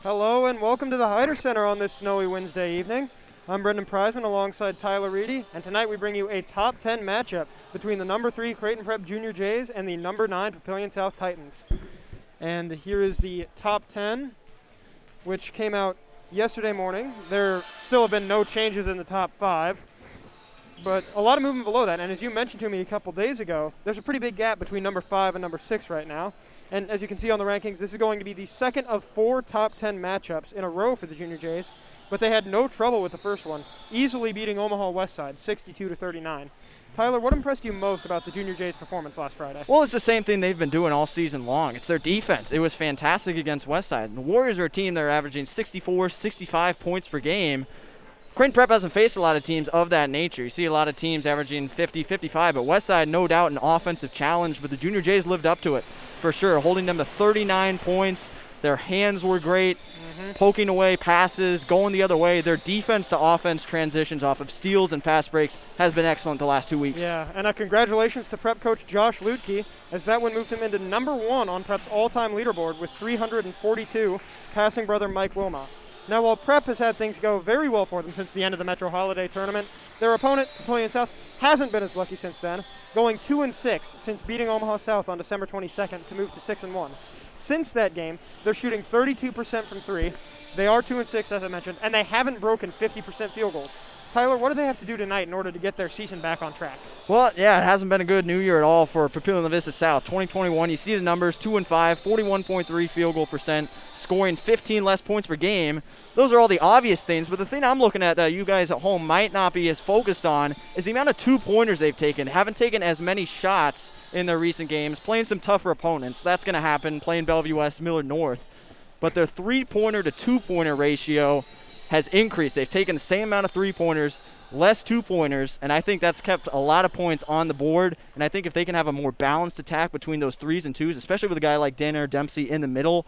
Hello and welcome to the Hyder Center on this snowy Wednesday evening. I'm Brendan Prizeman alongside Tyler Reedy, and tonight we bring you a top 10 matchup between the number 3 Creighton Prep Junior Jays and the number 9 Papillion South Titans. And here is the top 10, which came out yesterday morning. There still have been no changes in the top 5, but a lot of movement below that. And as you mentioned to me a couple days ago, there's a pretty big gap between number 5 and number 6 right now. And as you can see on the rankings, this is going to be the second of 4 top 10 matchups in a row for the Junior Jays, but they had no trouble with the first one, easily beating Omaha Westside 62-39. Tyler, what impressed you most about the Junior Jays' performance last Friday? Well, it's the same thing they've been doing all season long. It's their defense. It was fantastic against Westside. The Warriors are a team that are averaging 64, 65 points per game. Creighton Prep hasn't faced a lot of teams of that nature. You see a lot of teams averaging 50, 55, but Westside, no doubt, an offensive challenge, but the Junior Jays lived up to it for sure, holding them to 39 points. Their hands were great, poking away passes, going the other way. Their defense to offense transitions off of steals and fast breaks has been excellent the last 2 weeks. Yeah, and congratulations to Prep coach Josh Ludke, as that one moved him into number 1 on Prep's all-time leaderboard with 342, passing brother Mike Wilmot. Now, while Prep has had things go very well for them since the end of the Metro Holiday Tournament, their opponent, Papillion South, hasn't been as lucky since then, going 2-6 since beating Omaha South on December 22nd to move to 6-1. Since that game, they're shooting 32% from 3. They are 2-6, as I mentioned, and they haven't broken 50% field goals. Tyler, what do they have to do tonight in order to get their season back on track? Well, yeah, it hasn't been a good new year at all for Papillion La Vista South. 2021, you see the numbers, 2-5, 41.3 field goal percent, scoring 15 less points per game. Those are all the obvious things, but the thing I'm looking at that you guys at home might not be as focused on is the amount of two-pointers they've taken. They haven't taken as many shots in their recent games, playing some tougher opponents. That's going to happen, playing Bellevue West, Millard North. But their three-pointer to two-pointer ratio has increased. They've taken the same amount of three-pointers, less two-pointers, and I think that's kept a lot of points on the board. And I think if they can have a more balanced attack between those threes and twos, especially with a guy like Daniel Dempsey in the middle,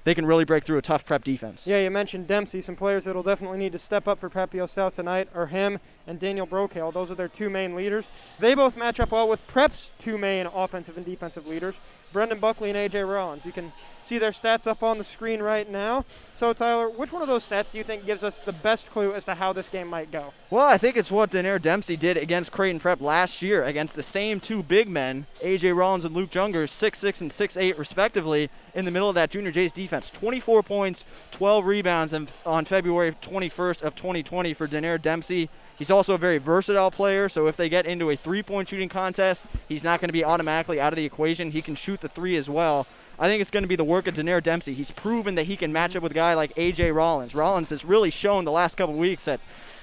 they can really break through a tough Prep defense. Yeah, you mentioned Dempsey. Some players that will definitely need to step up for Papio South tonight are him and Daniel Brokale. Those are their two main leaders. They both match up well with Prep's two main offensive and defensive leaders, Brendan Buckley and A.J. Rollins. You can see their stats up on the screen right now. So, Tyler, which one of those stats do you think gives us the best clue as to how this game might go? Well, I think it's what Daniel Dempsey did against Creighton Prep last year against the same two big men, A.J. Rollins and Luke Jungers, 6'6" and 6'8" respectively, in the middle of that Junior Jays defense. 24 points, 12 rebounds on February 21st of 2020 for Daniel Dempsey. He's also a very versatile player, so if they get into a three-point shooting contest, he's not going to be automatically out of the equation. He can shoot the three as well. I think it's going to be the work of Daniel Dempsey. He's proven that he can match up with a guy like A.J. Rollins. Rollins has really shown the last couple of weeks that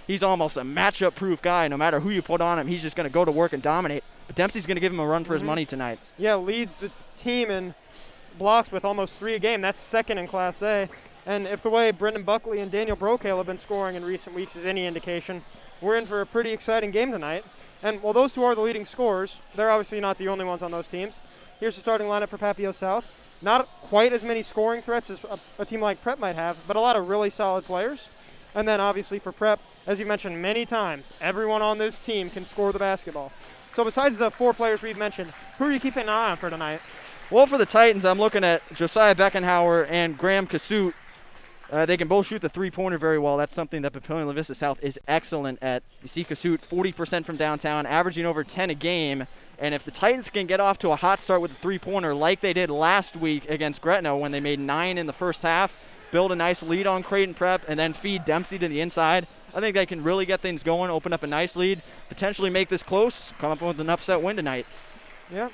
he's almost a matchup-proof guy. No matter who you put on him, he's just going to go to work and dominate. But Dempsey's going to give him a run for his money tonight. Yeah, leads the team in blocks with almost 3 a game. That's second in Class A. And if the way Brendan Buckley and Daniel Brokale have been scoring in recent weeks is any indication, we're in for a pretty exciting game tonight. And while those two are the leading scorers, they're obviously not the only ones on those teams. Here's the starting lineup for Papio South. Not quite as many scoring threats as a team like Prep might have, but a lot of really solid players. And then obviously for Prep, as you mentioned many times, everyone on this team can score the basketball. So besides the 4 players we've mentioned, who are you keeping an eye on for tonight? Well, for the Titans, I'm looking at Josiah Beckenhauer and Graham Kasut. They can both shoot the three-pointer very well. That's something that Papillion La Vista South is excellent at. You see Kasut 40% from downtown, averaging over 10 a game. And if the Titans can get off to a hot start with the three-pointer like they did last week against Gretna when they made 9 in the first half, build a nice lead on Creighton Prep, and then feed Dempsey to the inside, I think they can really get things going, open up a nice lead, potentially make this close, come up with an upset win tonight. Yeah.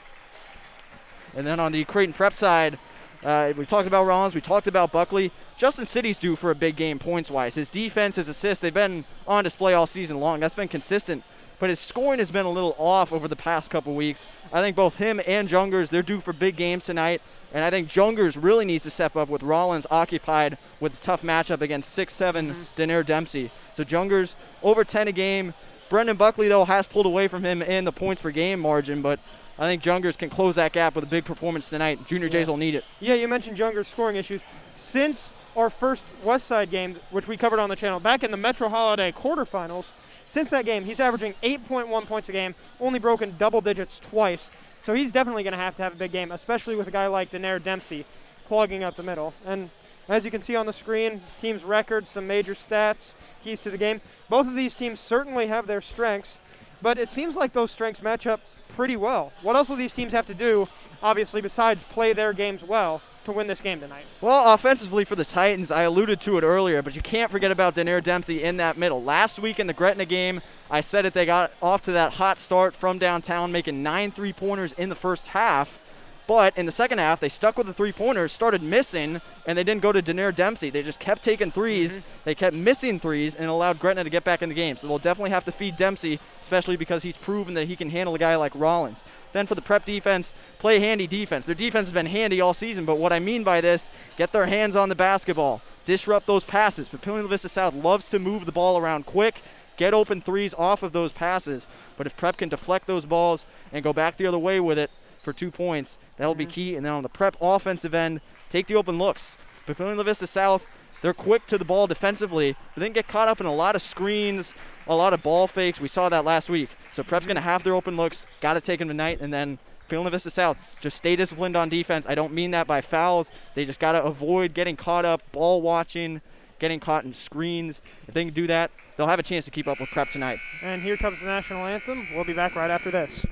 And then on the Creighton Prep side, we talked about Rollins, we talked about Buckley. Justin City's due for a big game points-wise. His defense, his assists, they've been on display all season long. That's been consistent. But his scoring has been a little off over the past couple weeks. I think both him and Jungers, they're due for big games tonight. And I think Jungers really needs to step up with Rollins occupied with a tough matchup against 6'7" Daniel Dempsey. So Jungers, over 10 a game. Brendan Buckley, though, has pulled away from him in the points per game margin, but I think Jungers can close that gap with a big performance tonight. Junior Jays will need it. Yeah, you mentioned Jungers' scoring issues. Since our first Westside game, which we covered on the channel, back in the Metro Holiday quarterfinals, since that game, he's averaging 8.1 points a game, only broken double digits twice. So he's definitely going to have a big game, especially with a guy like Danair Dempsey clogging up the middle. And As you can see on the screen, teams' records, some major stats, keys to the game. Both of these teams certainly have their strengths, but it seems like those strengths match up pretty well. What else will these teams have to do, obviously, besides play their games well to win this game tonight? Well, offensively for the Titans, I alluded to it earlier, but you can't forget about Daenerys Dempsey in that middle. Last week in the Gretna game, I said it, they got off to that hot start from downtown, making 9 3-pointers in the first half. But in the second half, they stuck with the 3-pointers, started missing, and they didn't go to Daenerys Dempsey. They just kept taking threes. They kept missing threes and allowed Gretna to get back in the game. So they'll definitely have to feed Dempsey, especially because he's proven that he can handle a guy like Rollins. Then for the Prep defense, play handy defense. Their defense has been handy all season, but what I mean by this, get their hands on the basketball, disrupt those passes. Papillion La Vista South loves to move the ball around quick, get open threes off of those passes. But if Prep can deflect those balls and go back the other way with it for 2 points, that'll be key. And then on the Prep offensive end, take the open looks. Papillion La Vista South, they're quick to the ball defensively, but then get caught up in a lot of screens, a lot of ball fakes. We saw that last week. So Prep's going to have their open looks, got to take them tonight, and then Papillion La Vista South, just stay disciplined on defense. I don't mean that by fouls. They just got to avoid getting caught up, ball watching, getting caught in screens. If they can do that, they'll have a chance to keep up with Prep tonight. And here comes the national anthem. We'll be back right after this.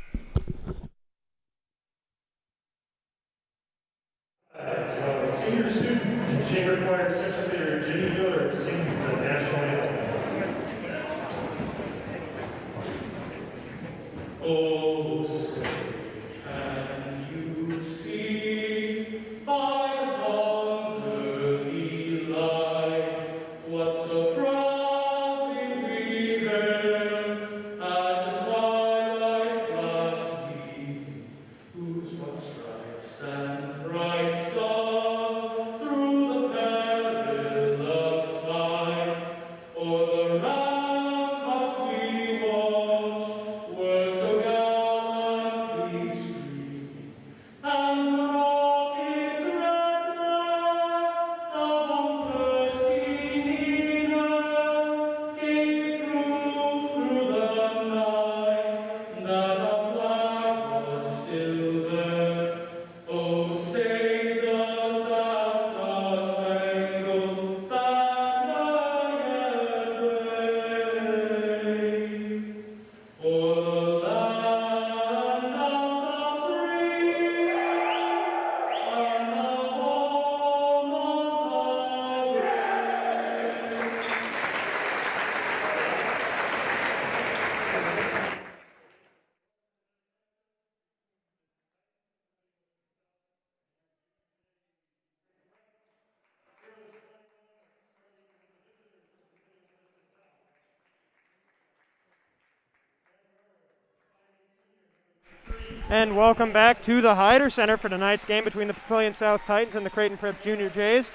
Senior student in chamber choir section leader Jimmy Miller sings the national anthem. Oh, say, can you see by the dawn's early light what so proudly we hailed at the twilight's last gleam, whose what stripes and bright stars through the perilous fight o'er the ramparts we watched were so gallantly streamed, and the rocket's red glare, the bombs bursting in air, gave proof through the night that our flag was still there. Oh, say does that star-spangled banner yet wave o'er the land of the free and the home of my brave? And welcome back to the Hyder Center for tonight's game between the Papillion South Titans and the Creighton Prep Junior Jays.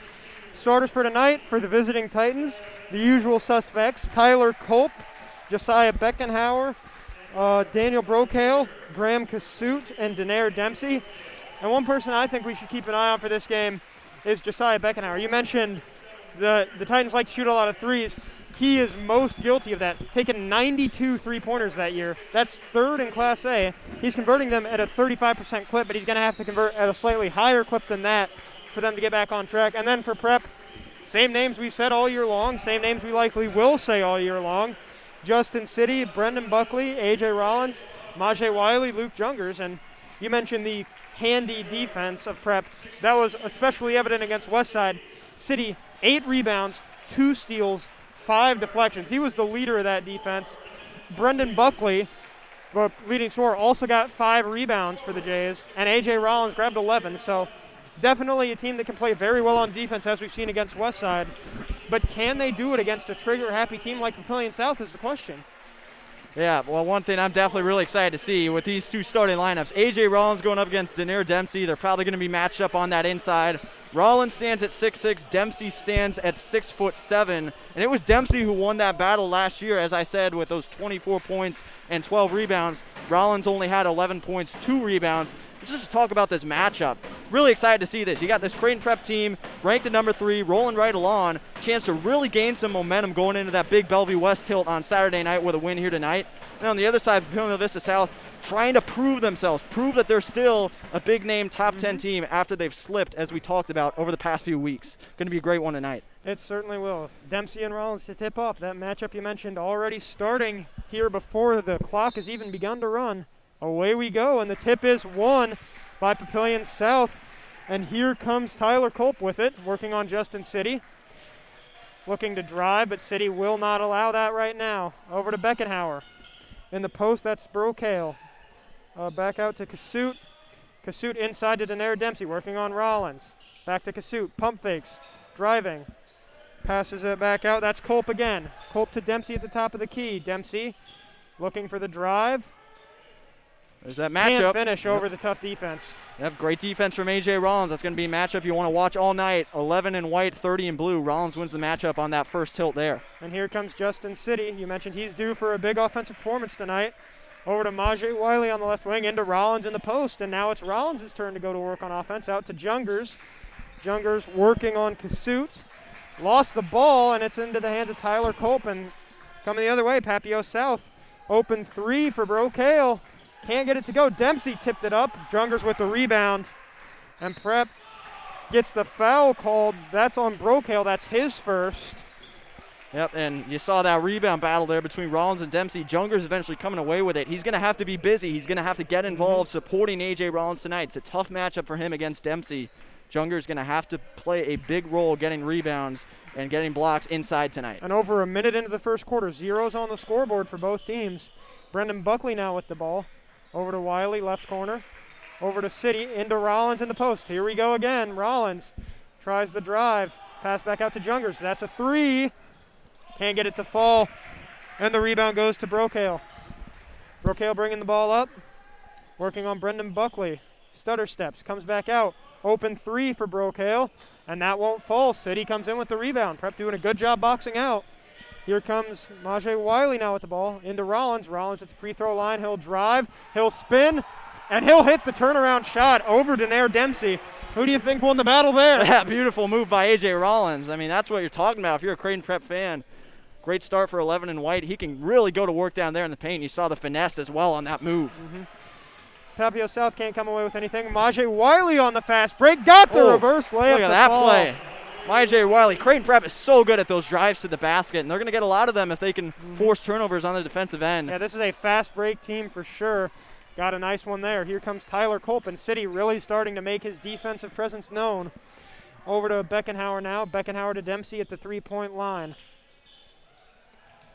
Starters for tonight for the visiting Titans, the usual suspects: Tyler Culp, Josiah Beckenhauer, Daniel Brokale, Graham Kasut, and Daenerys Dempsey. And one person I think we should keep an eye on for this game is Josiah Beckenhauer. You mentioned the Titans like to shoot a lot of threes. He is most guilty of that, taking 92 3-pointers that year. That's third in Class A. He's converting them at a 35% clip, but he's going to have to convert at a slightly higher clip than that for them to get back on track. And then for Prep, same names we've said all year long, same names we likely will say all year long: Justin City, Brendan Buckley, A.J. Rollins, Majay Wiley, Luke Jungers. And you mentioned the handy defense of Prep. That was especially evident against Westside. City, 8 rebounds, 2 steals, 5 deflections. He was the leader of that defense. Brendan Buckley, the leading scorer, also got 5 rebounds for the Jays, and A.J. Rollins grabbed 11. So definitely a team that can play very well on defense, as we've seen against Westside. But can they do it against a trigger-happy team like Papillion South is the question. Yeah, well, one thing I'm definitely really excited to see with these two starting lineups, A.J. Rollins going up against Daenerys Dempsey. They're probably going to be matched up on that inside. Rollins stands at 6'6", Dempsey stands at 6'7", and it was Dempsey who won that battle last year, as I said, with those 24 points and 12 rebounds. Rollins only had 11 points, 2 rebounds. Just to talk about this matchup, really excited to see this. You got this Creighton Prep team ranked at number 3, rolling right along, chance to really gain some momentum going into that big Bellevue West tilt on Saturday night with a win here tonight. And on the other side, Papillion La Vista South, trying to prove themselves, prove that they're still a big-name top 10 team after they've slipped, as we talked about over the past few weeks. Going to be a great one tonight. It certainly will. Dempsey and Rollins to tip off. That matchup you mentioned already starting here before the clock has even begun to run. Away we go, and the tip is won by Papillion South. And here comes Tyler Culp with it, working on Justin City. Looking to drive, but City will not allow that right now. Over to Beckenhauer. In the post, that's Brokale. Back out to Kasut. Kasut inside to Daenerys Dempsey, working on Rollins. Back to Kasut, pump fakes, driving. Passes it back out, that's Culp again. Culp to Dempsey at the top of the key. Dempsey looking for the drive. There's that matchup. Can't finish over the tough defense. Yep, great defense from A.J. Rollins. That's going to be a matchup you want to watch all night. 11 in white, 30 in blue. Rollins wins the matchup on that first tilt there. And here comes Justin City. You mentioned he's due for a big offensive performance tonight. Over to Majay Wiley on the left wing, into Rollins in the post, and now it's Rollins' turn to go to work on offense. Out to Jungers. Jungers working on Kasut. Lost the ball, and it's into the hands of Tyler Culp, and coming the other way, Papio South. Open three for Brokale. Can't get it to go. Dempsey tipped it up. Jungers with the rebound. And Prep gets the foul called. That's on Brokale. That's his first. Yep, and you saw that rebound battle there between Rollins and Dempsey. Jungers eventually coming away with it. He's going to have to be busy. He's going to have to get involved supporting A.J. Rollins tonight. It's a tough matchup for him against Dempsey. Jungers going to have to play a big role getting rebounds and getting blocks inside tonight. And over a minute into the first quarter, zeros on the scoreboard for both teams. Brendan Buckley now with the ball. Over to Wiley, left corner. Over to City, into Rollins in the post. Here we go again. Rollins tries the drive. Pass back out to Jungers. That's a three. Can't get it to fall. And the rebound goes to Brokale. Brokale bringing the ball up. Working on Brendan Buckley. Stutter steps, comes back out. Open three for Brokale. And that won't fall. City comes in with the rebound. Prep doing a good job boxing out. Here comes Majay Wiley now with the ball. Into Rollins. Rollins at the free throw line. He'll drive. He'll spin. And he'll hit the turnaround shot over Daenerys Dempsey. Who do you think won the battle there? Yeah, beautiful move by A.J. Rollins. I mean, that's what you're talking about if you're a Creighton Prep fan. Great start for 11 in white. He can really go to work down there in the paint. You saw the finesse as well on that move. Papio South can't come away with anything. Majay Wiley on the fast break. Got the reverse layup. Look at that play. Majay Wiley. Creighton Prep is so good at those drives to the basket, and they're going to get a lot of them if they can force turnovers on the defensive end. Yeah, this is a fast break team for sure. Got a nice one there. Here comes Tyler Culp, and City really starting to make his defensive presence known. Over to Beckenhauer now. Beckenhauer to Dempsey at the three-point line.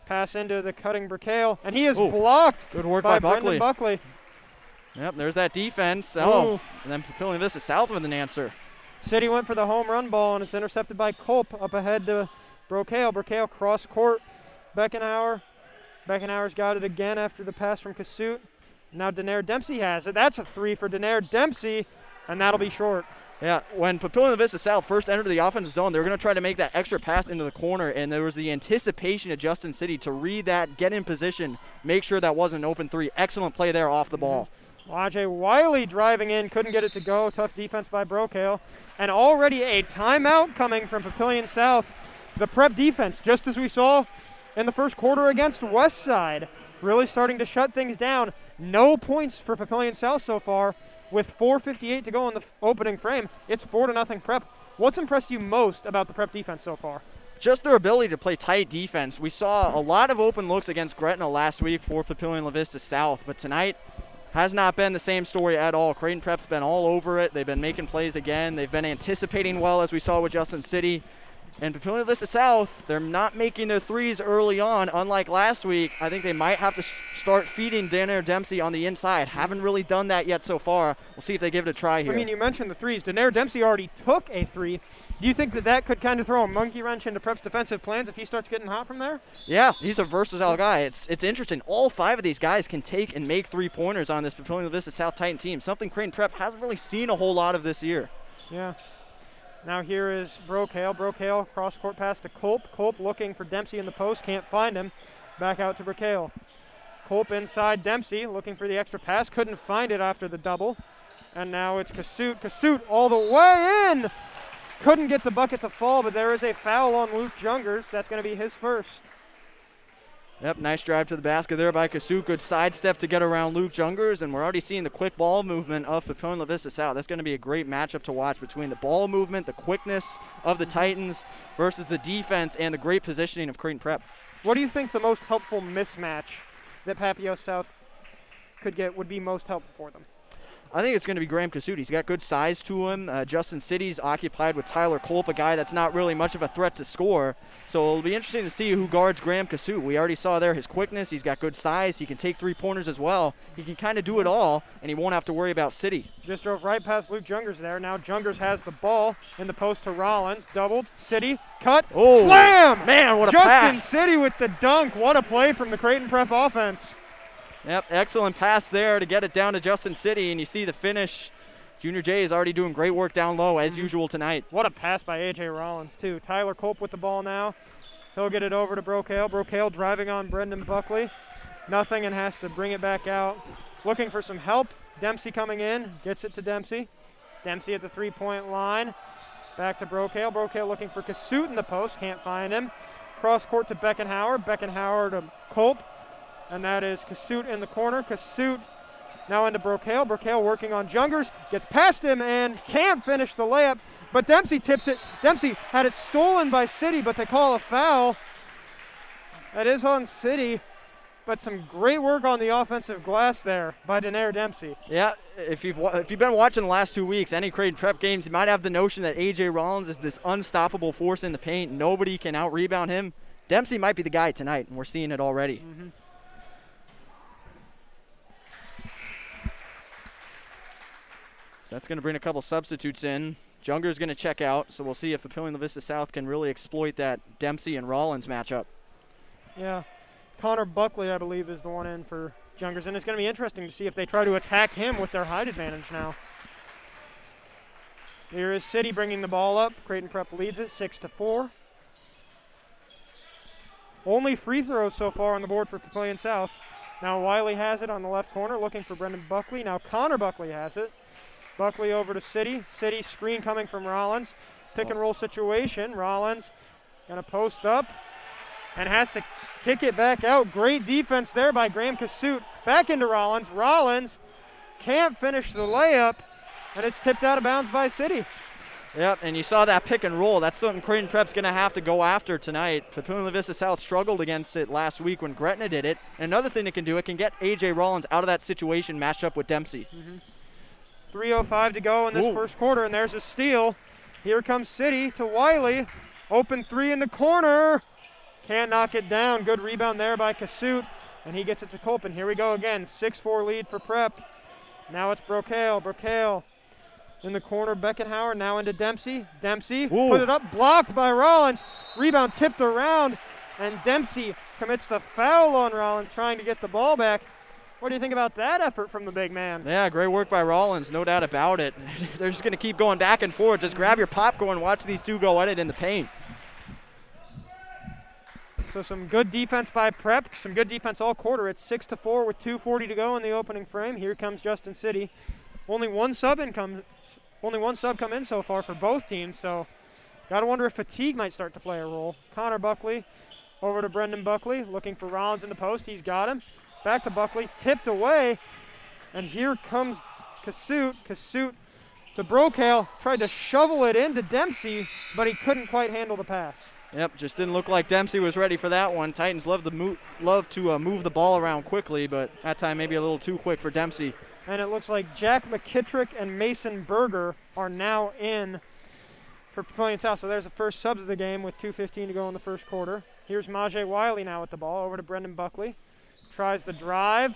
Pass into the cutting Brokale, and he is blocked. Good work by Buckley. Brendan Buckley. Yep, there's that defense. Ooh. Oh, and then Papillion Vista South with an answer. City went for the home run ball, and it's intercepted by Culp up ahead to Brokale. Brokale cross court. Beckenhauer. Beckenhauer's got it again after the pass from Kasut. Now Daenerys Dempsey has it. That's a three for Daenerys Dempsey, and that'll be short. Yeah, when Papillion Vista South first entered the offensive zone, they were going to try to make that extra pass into the corner, and there was the anticipation of Justin City to read that, get in position, make sure that wasn't an open three. Excellent play there off the ball. Ajay Wiley driving in, couldn't get it to go. Tough defense by Brokale. And already a timeout coming from Papillion South. The Prep defense, just as we saw in the first quarter against Westside, really starting to shut things down. No points for Papillion South so far. With 4:58 to go in the opening frame, it's 4-0 Prep. What's impressed you most about the Prep defense so far? Just their ability to play tight defense. We saw a lot of open looks against Gretna last week for Papillion La Vista South, but tonight has not been the same story at all. Creighton Prep's been all over it. They've been making plays again. They've been anticipating well, as we saw with Justin City. And Papillion Vista South, they're not making their threes early on. Unlike last week, I think they might have to start feeding Daenerys Dempsey on the inside. Haven't really done that yet so far. We'll see if they give it a try here. I mean, you mentioned the threes. Daenerys Dempsey already took a three. Do you think that that could kind of throw a monkey wrench into Prep's defensive plans if he starts getting hot from there? Yeah, he's a versatile guy. It's interesting. All five of these guys can take and make three-pointers on this Papillion Vista South Titan team, something Creighton Prep hasn't really seen a whole lot of this year. Yeah. Now here is Brokale. Brokale cross-court pass to Culp. Culp looking for Dempsey in the post. Can't find him. Back out to Brokale. Culp inside Dempsey looking for the extra pass. Couldn't find it after the double. And now it's Kasut. Kasut all the way in. Couldn't get the bucket to fall, but there is a foul on Luke Jungers. That's going to be his first. Yep, nice drive to the basket there by Kasuk. Good sidestep to get around Luke Jungers, and we're already seeing the quick ball movement of Papio La Vista South. That's going to be a great matchup to watch between the ball movement, the quickness of the Titans versus the defense and the great positioning of Creighton Prep. What do you think the most helpful mismatch that Papio South could get would be most helpful for them? I think it's going to be Graham Kasut. He's got good size to him. Justin City's occupied with Tyler Culp, a guy that's not really much of a threat to score. So it'll be interesting to see who guards Graham Kasut. We already saw there his quickness. He's got good size. He can take three-pointers as well. He can kind of do it all, and he won't have to worry about City. Just drove right past Luke Jungers there. Now Jungers has the ball in the post to Rollins. Doubled. City. Cut. Oh, Slam! Man, what a Justin pass. City with the dunk. What a play from the Creighton Prep offense. Yep, excellent pass there to get it down to Justin City, and you see the finish. Junior J is already doing great work down low, as usual tonight. What a pass by A.J. Rollins, too. Tyler Culp with the ball now. He'll get it over to Brocale. Brocale driving on Brendan Buckley. Nothing, and has to bring it back out. Looking for some help. Dempsey coming in. Gets it to Dempsey. Dempsey at the three-point line. Back to Brocale. Brocale looking for Kasut in the post. Can't find him. Cross court to Beckenhauer. Beckenhauer to Culp. And that is Kasut in the corner. Kasut now into Brocale. Brocale working on Jungers. Gets past him and can't finish the layup. But Dempsey tips it. Dempsey had it stolen by City, but they call a foul. That is on City. But some great work on the offensive glass there by Denair Dempsey. Yeah, if you've been watching the last 2 weeks, any Creighton Prep games, you might have the notion that A.J. Rollins is this unstoppable force in the paint. Nobody can out-rebound him. Dempsey might be the guy tonight, and we're seeing it already. So that's going to bring a couple substitutes in. Junger's going to check out, so we'll see if Papio La Vista South can really exploit that Dempsey and Rollins matchup. Yeah. Connor Buckley, I believe, is the one in for Jungers, and it's going to be interesting to see if they try to attack him with their height advantage now. Here is City bringing the ball up. Creighton Prep leads it 6-4. Only free throws so far on the board for Papillion South. Now Wiley has it on the left corner, looking for Brendan Buckley. Now Connor Buckley has it. Buckley over to City. City screen coming from Rollins. Pick and roll situation. Rollins going to post up and has to kick it back out. Great defense there by Graham Kasut. Back into Rollins. Rollins can't finish the layup, and it's tipped out of bounds by City. Yep, and you saw that pick and roll. That's something Creighton Prep's going to have to go after tonight. Papio La Vista South struggled against it last week when Gretna did it. And another thing it can do, it can get A.J. Rollins out of that situation matched up with Dempsey. 3:05 to go in this first quarter, and there's a steal. Here comes City to Wiley. Open three in the corner. Can't knock it down. Good rebound there by Kasut, and he gets it to Culp. And here we go again. 6-4 lead for Prep. Now it's Brocale. Brocale in the corner. Beckenhauer now into Dempsey. Dempsey put it up. Blocked by Rollins. Rebound tipped around, and Dempsey commits the foul on Rollins, trying to get the ball back. What do you think about that effort from the big man? Yeah, great work by Rollins, no doubt about it. They're just going to keep going back and forth. Just grab your popcorn, watch these two go at it in the paint. So some good defense by Prep, some good defense all quarter. It's 6-4 with 2:40 to go in the opening frame. Here comes Justin City. Only one sub come in so far for both teams, so got to wonder if fatigue might start to play a role. Connor Buckley over to Brendan Buckley, looking for Rollins in the post. He's got him. Back to Buckley, tipped away, and here comes Kasut. Kasut to Brocale, tried to shovel it into Dempsey, but he couldn't quite handle the pass. Yep, just didn't look like Dempsey was ready for that one. Titans love to move the ball around quickly, but that time maybe a little too quick for Dempsey. And it looks like Jack McKittrick and Mason Berger are now in for Papillion South. So there's the first subs of the game with 2:15 to go in the first quarter. Here's Majay Wiley now with the ball, over to Brendan Buckley. Tries the drive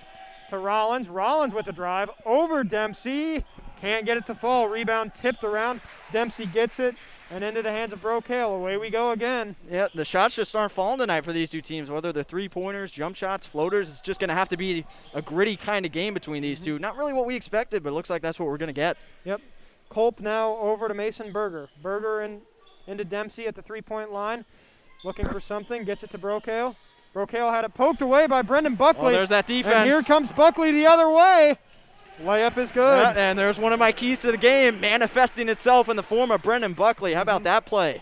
to Rollins. Rollins with the drive over Dempsey. Can't get it to fall. Rebound tipped around. Dempsey gets it and into the hands of Brocale. Away we go again. Yeah, the shots just aren't falling tonight for these two teams. Whether they're three-pointers, jump shots, floaters, it's just going to have to be a gritty kind of game between these two. Not really what we expected, but it looks like that's what we're going to get. Yep. Culp now over to Mason Berger. Berger into Dempsey at the three-point line. Looking for something. Gets it to Brocale. Brocale had it poked away by Brendan Buckley. Oh, there's that defense. And here comes Buckley the other way. Layup is good. Yeah, and there's one of my keys to the game manifesting itself in the form of Brendan Buckley. How about that play?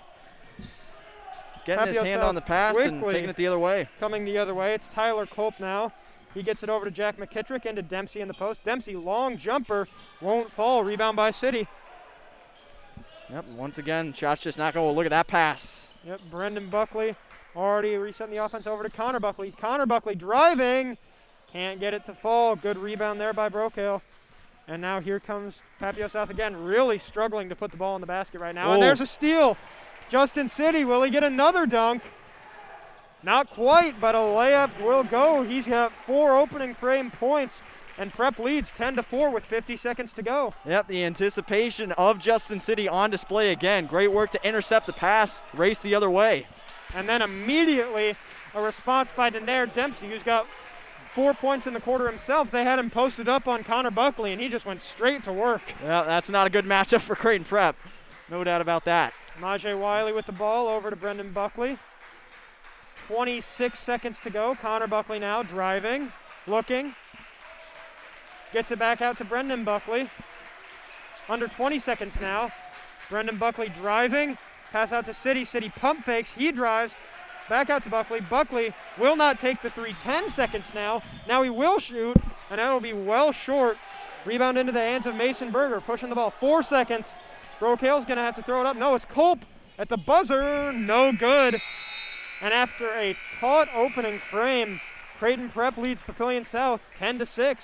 getting his Papio hand South on the pass and quickly taking it the other way. coming the other way. It's Tyler Culp now. He gets it over to Jack McKittrick into Dempsey in the post. Dempsey, long jumper, won't fall. Rebound by City. Yep, once again, shots just not going. Look at that pass. Yep, Brendan Buckley already resetting the offense over to Connor Buckley. Connor Buckley driving. Can't get it to fall. Good rebound there by Brokail. And now here comes Papio South again, really struggling to put the ball in the basket right now. And there's a steal. Justin City, will he get another dunk? Not quite, but a layup will go. He's got 4 opening frame points, and Prep leads 10-4 with 50 seconds to go. Yep, the anticipation of Justin City on display again. Great work to intercept the pass, race the other way. And then immediately a response by Daenerys Dempsey, who's got 4 points in the quarter himself. They had him posted up on Connor Buckley, and he just went straight to work. Yeah, that's not a good matchup for Creighton Prep. No doubt about that. Majay Wiley with the ball over to Brendan Buckley. 26 seconds to go. Connor Buckley now driving, looking. Gets it back out to Brendan Buckley. Under 20 seconds now. Brendan Buckley driving. Pass out to City. City pump fakes. He drives. Back out to Buckley. Buckley will not take the 3. 10 seconds now. Now he will shoot, and that'll be well short. Rebound into the hands of Mason Berger, pushing the ball. 4 seconds. Brokail's going to have to throw it up. No, it's Culp at the buzzer. No good. And after a taut opening frame, Creighton Prep leads Papillion South 10-6.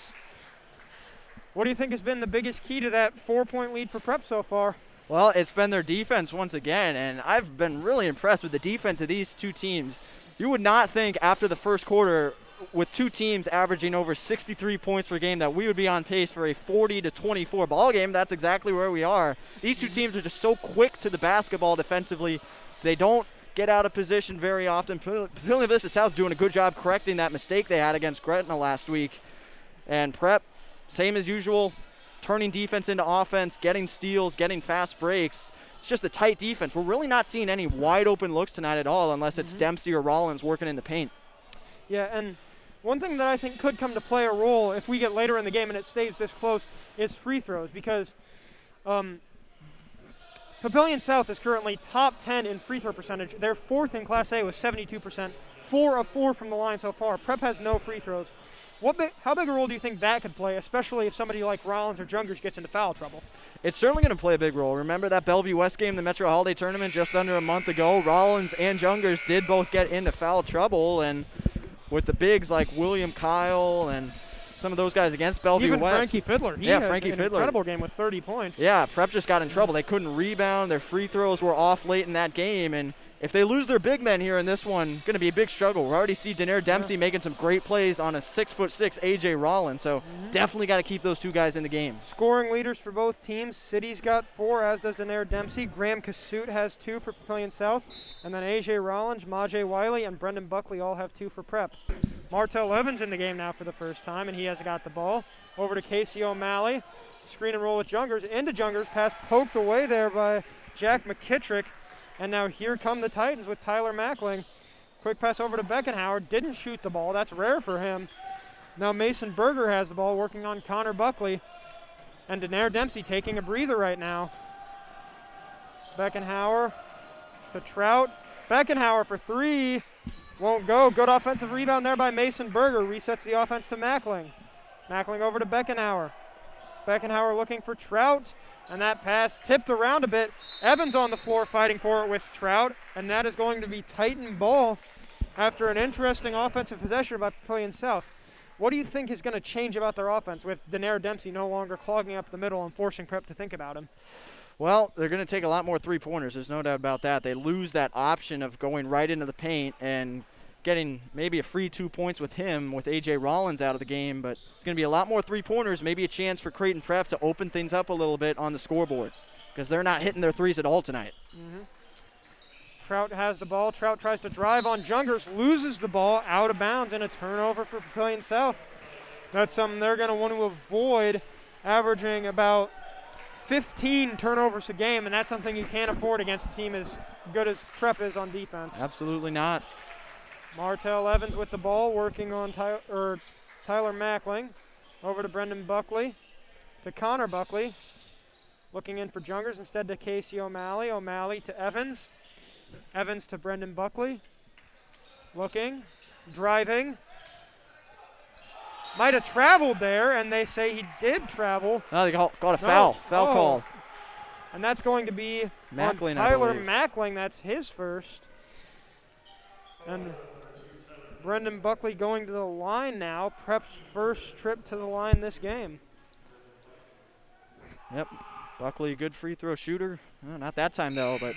What do you think has been the biggest key to that 4-point lead for Prep so far? Well, it's been their defense once again, and I've been really impressed with the defense of these two teams. You would not think after the first quarter, with two teams averaging over 63 points per game, that we would be on pace for a 40-24 ball game. That's exactly where we are. These two teams are just so quick to the basketball defensively. They don't get out of position very often. Papillion Vista South doing a good job correcting that mistake they had against Gretna last week. And Prep, same as usual, turning defense into offense, getting steals, getting fast breaks. It's just a tight defense. We're really not seeing any wide open looks tonight at all unless it's Dempsey or Rollins working in the paint. Yeah, and one thing that I think could come to play a role if we get later in the game and it stays this close is free throws, because Papillion South is currently top 10 in free throw percentage. They're 4th in Class A with 72%, 4 of 4 from the line so far. Prep has no free throws. How big a role do you think that could play, especially if somebody like Rollins or Jungers gets into foul trouble? It's certainly going to play a big role. Remember that Bellevue West game, the Metro Holiday Tournament, just under a month ago? Rollins and Jungers did both get into foul trouble, and with the bigs like William Kyle and some of those guys against Bellevue Even West. Frankie Fiddler. He yeah, had Frankie an Fiddler. incredible game with 30 points. Yeah, Prep just got in trouble. They couldn't rebound. Their free throws were off late in that game, and if they lose their big men here in this one, going to be a big struggle. We already see Daenerys Dempsey making some great plays on a 6'6" AJ Rollins, so definitely got to keep those two guys in the game. Scoring leaders for both teams. City's got 4, as does Daenerys Dempsey. Graham Kasut has 2 for Papillion South, and then AJ Rollins, Majay Wiley, and Brendan Buckley all have 2 for Prep. Martell Evans in the game now for the first time, and he has got the ball. Over to Casey O'Malley. Screen and roll with Jungers. Into Jungers. Pass poked away there by Jack McKittrick. And now here come the Titans with Tyler Mackling. Quick pass over to Beckenhauer. Didn't shoot the ball. That's rare for him. Now Mason Berger has the ball, working on Connor Buckley. And Daenerys Dempsey taking a breather right now. Beckenhauer to Trout. Beckenhauer for 3. Won't go. Good offensive rebound there by Mason Berger. Resets the offense to Mackling. Mackling over to Beckenhauer. Beckenhauer looking for Trout. And that pass tipped around a bit. Evans on the floor fighting for it with Trout. And that is going to be Titan ball after an interesting offensive possession by Papillion South. What do you think is going to change about their offense with Daenerys Dempsey no longer clogging up the middle and forcing Prep to think about him? Well, they're going to take a lot more three-pointers. There's no doubt about that. They lose that option of going right into the paint and getting maybe a free 2 points with him, with A.J. Rollins out of the game. But it's going to be a lot more three-pointers, maybe a chance for Creighton Prep to open things up a little bit on the scoreboard, because they're not hitting their threes at all tonight. Trout has the ball. Trout tries to drive on Jungers, loses the ball out of bounds, and a turnover for Papillion South. That's something they're going to want to avoid, averaging about 15 turnovers a game, and that's something you can't afford against a team as good as Prep is on defense. Absolutely not. Martell Evans with the ball, working on Tyler Mackling. Over to Brendan Buckley, to Connor Buckley. Looking in for Jungers instead to Casey O'Malley. O'Malley to Evans. Evans to Brendan Buckley. Looking, driving. Might have traveled there, and they say he did travel. No, they got a foul. Foul call. And that's going to be Mackling, on Tyler I believe. Mackling. That's his first. And Brendan Buckley going to the line now. Prep's first trip to the line this game. Yep, Buckley, a good free throw shooter. Not that time, though, but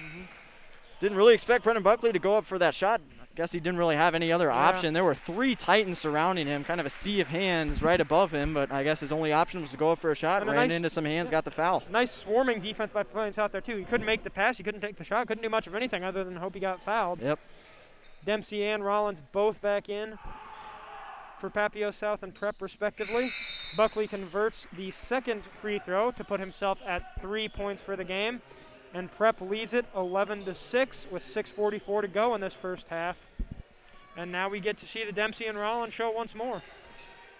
didn't really expect Brendan Buckley to go up for that shot. Guess he didn't really have any other option. There were 3 Titans surrounding him, kind of a sea of hands right above him, but I guess his only option was to go up for a shot. And Ran into some hands, got the foul. Nice swarming defense by Papio South there, too. He couldn't make the pass. He couldn't take the shot. Couldn't do much of anything other than hope he got fouled. Yep. Dempsey and Rollins both back in for Papio South and Prep, respectively. Buckley converts the second free throw to put himself at 3 points for the game. And Prep leads it 11-6 with 6:44 to go in this first half. And now we get to see the Dempsey and Rollins show once more.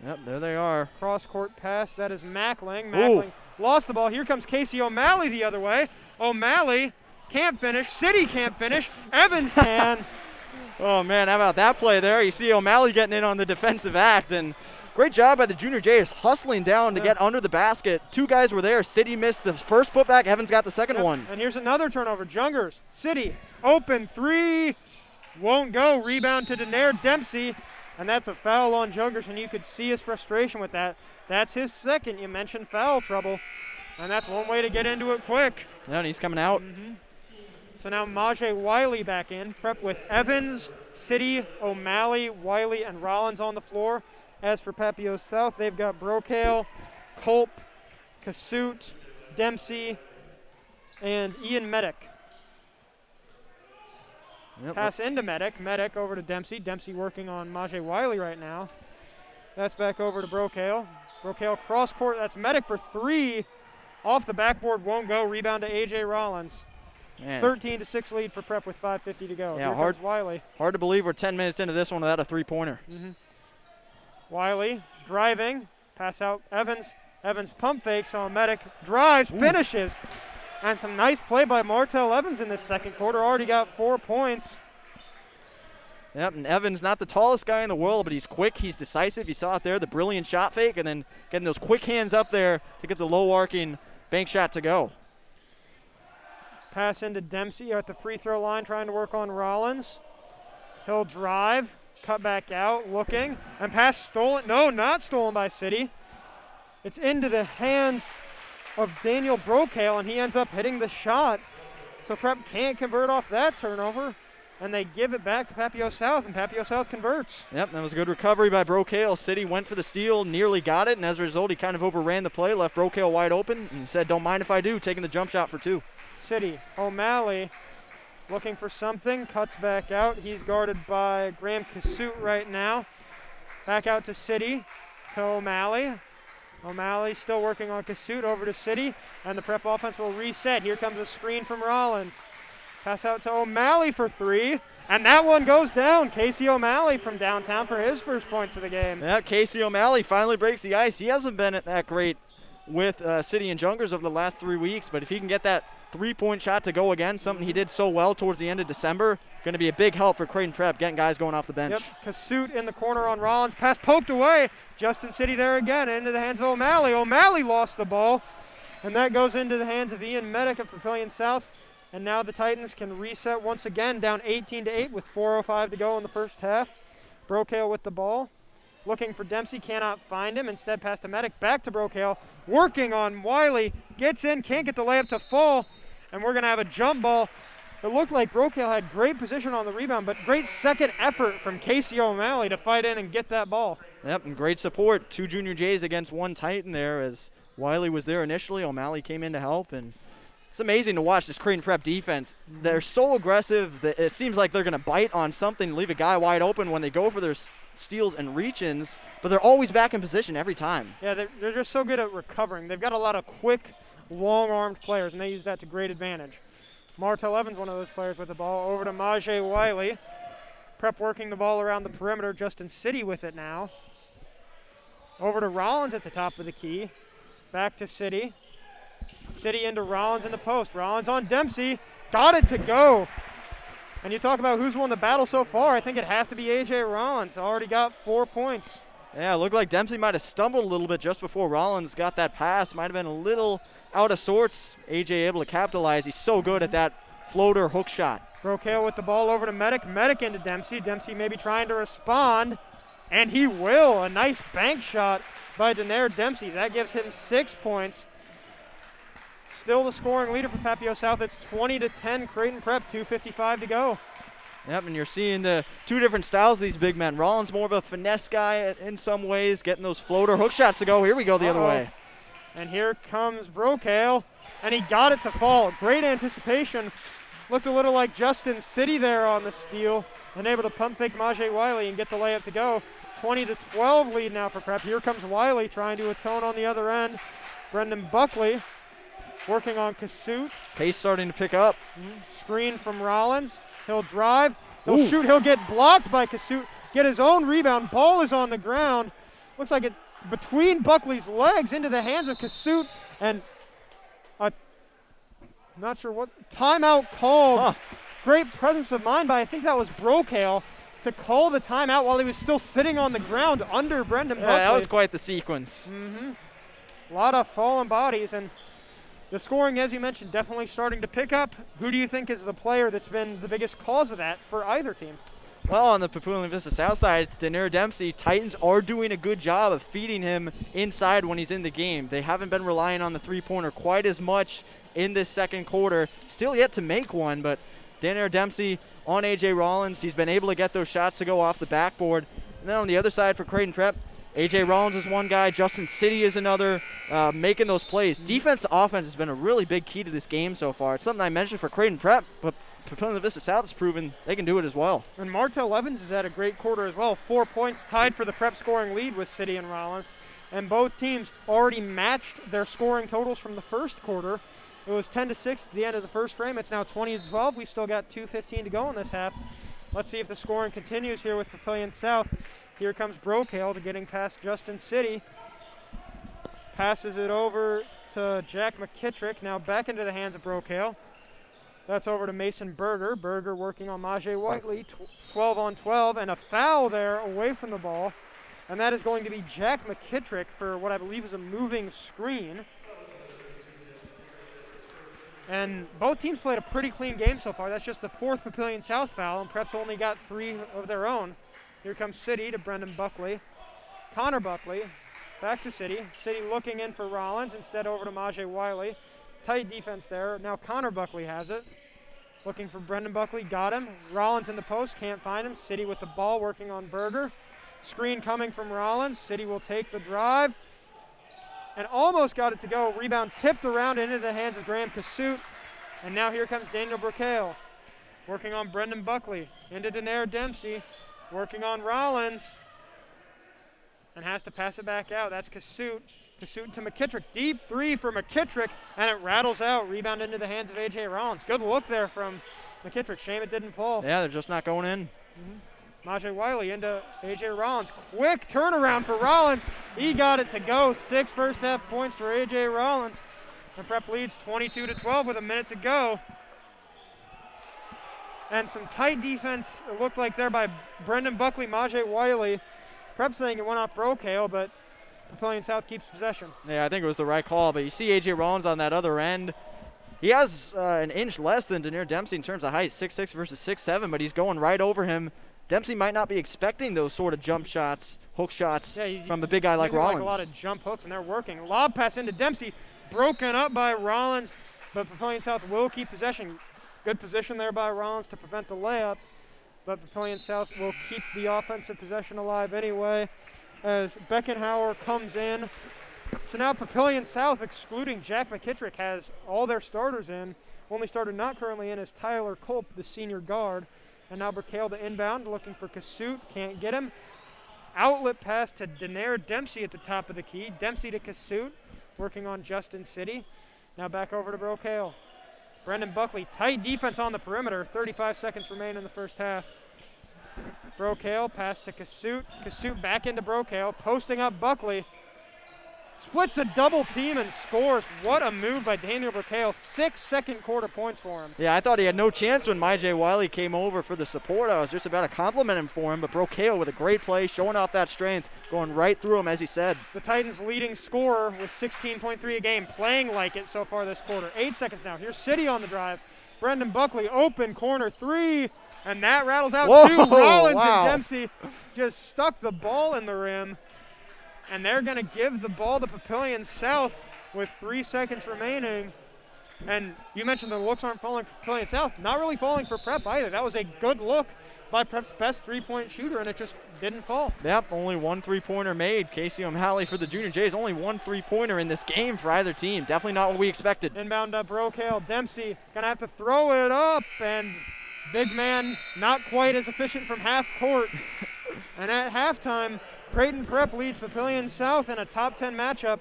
Yep, there they are. Cross-court pass, that is Mackling. Mackling lost the ball. Here comes Casey O'Malley the other way. O'Malley can't finish. City can't finish. Evans can. Oh, man, how about that play there? You see O'Malley getting in on the defensive act, and great job by the Junior Jays hustling down to get under the basket. 2 guys were there. City missed the first putback. Evans got the second one. And here's another turnover. Jungers, City, open 3. Won't go. Rebound to Denaire Dempsey. And that's a foul on Jungers, and you could see his frustration with that. That's his second. You mentioned foul trouble. And that's one way to get into it quick. Yeah, and he's coming out. So now Majay Wiley back in. Prep with Evans, City, O'Malley, Wiley, and Rollins on the floor. As for Papio South, they've got Brocale, Culp, Kasut, Dempsey, and Ian Medic. Yep. Pass into Medic. Medic over to Dempsey. Dempsey working on Majay Wiley right now. That's back over to Brocale. Brocale cross court. That's Medic for 3. Off the backboard, won't go. Rebound to A.J. Rollins. Man. 13-6 lead for Prep with 5:50 to go. Yeah, Here comes Wiley. Hard to believe we're 10 minutes into this one without a 3-pointer. Wiley driving. Pass out Evans. Evans pump fakes on Medic. Drives, finishes. And some nice play by Martell Evans in this second quarter. Already got 4 points. Yep, and Evans, not the tallest guy in the world, but he's quick, he's decisive. You saw it there, the brilliant shot fake, and then getting those quick hands up there to get the low arcing bank shot to go. Pass into Dempsey at the free throw line, trying to work on Rollins. He'll drive, cut back out, looking, and pass stolen. No, not stolen by City. It's into the hands of Daniel Brocale, and he ends up hitting the shot. So Prep can't convert off that turnover, and they give it back to Papio South, and Papio South converts. Yep, that was a good recovery by Brocale. City went for the steal, nearly got it, and as a result, he kind of overran the play, left Brocale wide open, and said, don't mind if I do, taking the jump shot for 2. City, O'Malley looking for something, cuts back out. He's guarded by Graham Kasut right now. Back out to City, to O'Malley. O'Malley still working on Kasut, over to City, and the Prep offense will reset. Here comes a screen from Rollins. Pass out to O'Malley for 3, and that one goes down. Casey O'Malley from downtown for his first points of the game. Yeah, Casey O'Malley finally breaks the ice. He hasn't been that great with City and Jungers over the last 3 weeks, but if he can get that 3-point shot to go again, something he did so well towards the end of December, going to be a big help for Creighton Prep, getting guys going off the bench. Yep, Kasut in the corner on Rollins. Pass poked away. Justin City there again, into the hands of O'Malley. O'Malley lost the ball, and that goes into the hands of Ian Medic of Papillion South. And now the Titans can reset once again, down 18-8 with 4:05 to go in the first half. Brocale with the ball. Looking for Dempsey, cannot find him. Instead, pass to Medic, back to Brocale. Working on Wiley, gets in, can't get the layup to fall. And we're going to have a jump ball. It looked like Brocale had great position on the rebound, but great second effort from Casey O'Malley to fight in and get that ball. Yep, and great support. 2 Junior Jays against 1 Titan there, as Wiley was there initially. O'Malley came in to help, and it's amazing to watch this Creighton Prep defense. They're so aggressive that it seems like they're going to bite on something, leave a guy wide open when they go for their steals and reach-ins, but they're always back in position every time. Yeah, they're just so good at recovering. They've got a lot of quick, long-armed players, and they use that to great advantage. Martell Evans, one of those players with the ball, over to Majay Wiley. Prep working the ball around the perimeter. Justin City with it now. Over to Rollins at the top of the key. Back to City. City into Rollins in the post. Rollins on Dempsey. Got it to go. And you talk about who's won the battle so far, I think it'd have to be A.J. Rollins. Already got 4 points. Yeah, it looked like Dempsey might have stumbled a little bit just before Rollins got that pass. Might have been a little out of sorts. AJ able to capitalize. He's so good at that floater hook shot. Brocale with the ball over to Medic. Medic into Dempsey. Dempsey maybe trying to respond, and he will. A nice bank shot by Denair Dempsey. That gives him 6 points. Still the scoring leader for Papio South. It's 20-10 Creighton Prep, 2:55 to go. Yep, and you're seeing the two different styles of these big men. Rollins more of a finesse guy in some ways, getting those floater hook shots to go. Here we go the other way. And here comes Brocale, and he got it to fall. Great anticipation. Looked a little like Justin City there on the steal, and able to pump fake Majay Wiley and get the layup to go. 20-12 lead now for Prep. Here comes Wiley trying to atone on the other end. Brendan Buckley working on Kasut. Pace starting to pick up. Screen from Rollins. He'll drive. He'll shoot. He'll get blocked by Kasut. Get his own rebound. Ball is on the ground. Looks like it between Buckley's legs into the hands of Kasut. And not sure what. Timeout called. Great presence of mind by, I think that was Brocale, to call the timeout while he was still sitting on the ground under Brendan Buckley. That was quite the sequence. A lot of fallen bodies, and the scoring, as you mentioned, definitely starting to pick up. Who do you think is the player that's been the biggest cause of that for either team? Well, on the Papillion Vista South side, it's Denair Dempsey. Titans are doing a good job of feeding him inside when he's in the game. They haven't been relying on the three-pointer quite as much in this second quarter. Still yet to make one, but Denair Dempsey on A.J. Rollins. He's been able to get those shots to go off the backboard. And then on the other side for Creighton Prep, A.J. Rollins is one guy. Justin City is another, making those plays. Defense to offense has been a really big key to this game so far. It's something I mentioned for Creighton Prep, but Papillion Vista South has proven they can do it as well. And Martell Evans has had a great quarter as well. 4 points, tied for the Prep scoring lead with City and Rollins. And both teams already matched their scoring totals from the first quarter. It was 10-6 at the end of the first frame. It's now 20-12. We still got 2:15 to go in this half. Let's see if the scoring continues here with Papillion South. Here comes Brocale to getting past Justin City. Passes it over to Jack McKittrick. Now back into the hands of Brocale. That's over to Mason Berger. Berger working on Majay Whiteley. 12 on 12, and a foul there away from the ball. And that is going to be Jack McKittrick for what I believe is a moving screen. And both teams played a pretty clean game so far. That's just the fourth Papillion South foul, and Prep's only got 3 of their own. Here comes City to Brendan Buckley. Connor Buckley back to City. City looking in for Rollins, instead over to Majay Wiley. Tight defense there. Now Connor Buckley has it. Looking for Brendan Buckley, got him. Rollins in the post, can't find him. City with the ball, working on Berger. Screen coming from Rollins. City will take the drive. And almost got it to go. Rebound tipped around into the hands of Graham Kasut. And now here comes Daniel Brocale. Working on Brendan Buckley. Into Denair Dempsey. Working on Rollins. And has to pass it back out. That's Kasut. Kasut to McKittrick. Deep three for McKittrick. And it rattles out. Rebound into the hands of A.J. Rollins. Good look there from McKittrick. Shame it didn't fall. Yeah, they're just not going in. Majay Wiley into A.J. Rollins. Quick turnaround for Rollins. He got it to go. 6 first half points for A.J. Rollins. And Prep leads 22-12 with a minute to go. And some tight defense, it looked like there by Brendan Buckley, Majay Wiley. Prep saying it went off Brocale, but Papillion South keeps possession. Yeah, I think it was the right call, but you see A.J. Rollins on that other end. He has an inch less than Denair Dempsey in terms of height, 6'6" versus 6'7", but he's going right over him. Dempsey might not be expecting those sort of jump shots, hook shots from a big guy like Rollins. Like a lot of jump hooks, and they're working. Lob pass into Dempsey, broken up by Rollins, but Papillion South will keep possession. Good position there by Rollins to prevent the layup, but Papillion South will keep the offensive possession alive anyway as Beckenhauer comes in. So now Papillion South, excluding Jack McKittrick, has all their starters in. Only starter not currently in is Tyler Culp, the senior guard. And now Brocale to inbound, looking for Kasut, can't get him. Outlet pass to Denair Dempsey at the top of the key. Dempsey to Kasut, working on Justin City. Now back over to Brocale. Brendan Buckley, tight defense on the perimeter. 35 seconds remain in the first half. Brocale, pass to Kasut. Kasut back into Brocale, posting up Buckley. splits a double team and scores. What a move by Daniel Burkale. 6 second quarter points for him. Yeah, I thought he had no chance when Myjay Wiley came over for the support. I was just about to compliment him for him, but Burkale with a great play, showing off that strength, going right through him as he said. The Titans' leading scorer with 16.3 a game, playing like it so far this quarter. 8 seconds now. Here's City on the drive. Brendan Buckley, open corner three, and that rattles out two. Rollins wow. and Dempsey just stuck the ball in the rim, and they're going to give the ball to Papillion South with 3 seconds remaining. And you mentioned the looks aren't falling for Papillion South. Not really falling for Prep either. That was a good look by Prep's best three-point shooter, and it just didn't fall. Yep, only one three-pointer made. Casey O'Malley for the Junior Jays. Only one three-pointer in this game for either team. Definitely not what we expected. Inbound Burkale. Dempsey going to have to throw it up, and big man not quite as efficient from half court. And at halftime, Creighton Prep leads Papillion South in a top 10 matchup,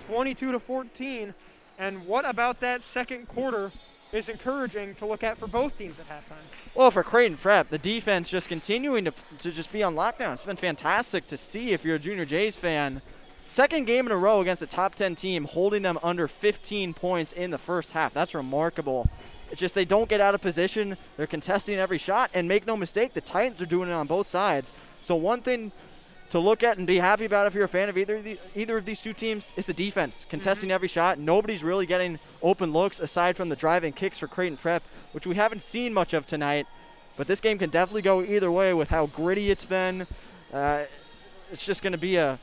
22-14. And what about that second quarter is encouraging to look at for both teams at halftime? Well, for Creighton Prep, the defense just continuing to just be on lockdown. It's been fantastic to see if you're a Junior Jays fan. Second game in a row against a top 10 team, holding them under 15 points in the first half. That's remarkable. It's just they don't get out of position. They're contesting every shot, and make no mistake, the Titans are doing it on both sides. So one thing to look at and be happy about if you're a fan of either of these two teams is the defense, contesting every shot. Nobody's really getting open looks aside from the driving kicks for Creighton Prep, which we haven't seen much of tonight. But this game can definitely go either way with how gritty it's been. It's just going to be a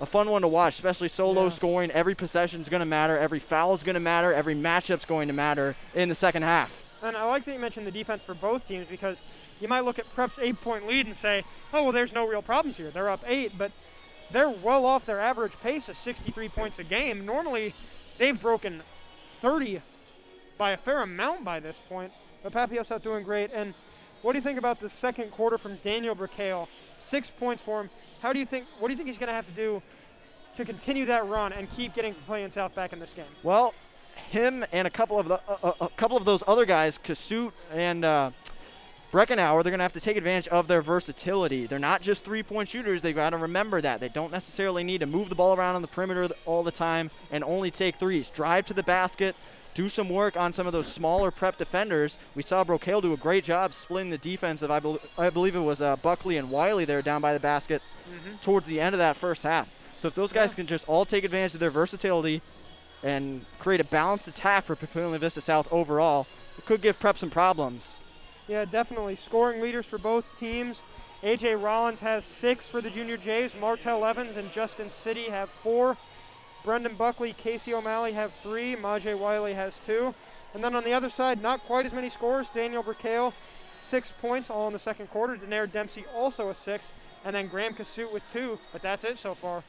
fun one to watch, especially solo scoring. Every possession is going to matter. Every foul is going to matter. Every matchup's going to matter in the second half. And I like that you mentioned the defense for both teams, because you might look at Prep's 8-point lead and say, oh, well, there's no real problems here. They're up 8, but they're well off their average pace of 63 points a game. Normally, they've broken 30 by a fair amount by this point. But Papio's not doing great. And what do you think about the second quarter from Daniel Burkale? 6 points for him. What do you think he's going to have to do to continue that run and keep getting Papillion South back in this game? Well, him and a couple of those other guys, Kasut and Breckenauer, they're going to have to take advantage of their versatility. They're not just three-point shooters. They've got to remember that. They don't necessarily need to move the ball around on the perimeter all the time and only take threes. Drive to the basket, do some work on some of those smaller Prep defenders. We saw Burkale do a great job splitting the defense of, I believe it was Buckley and Wiley there down by the basket towards the end of that first half. So if those guys can just all take advantage of their versatility and create a balanced attack for Papillion Vista South overall, it could give Prep some problems. Yeah, definitely. Scoring leaders for both teams. A.J. Rollins has 6 for the Junior Jays. Martell Evans and Justin City have 4. Brendan Buckley, Casey O'Malley have 3. Myjay Wiley has 2. And then on the other side, not quite as many scores. Daniel Burkale, 6 points, all in the second quarter. Daenerys Dempsey also a 6. And then Graham Kasut with 2. But that's it so far.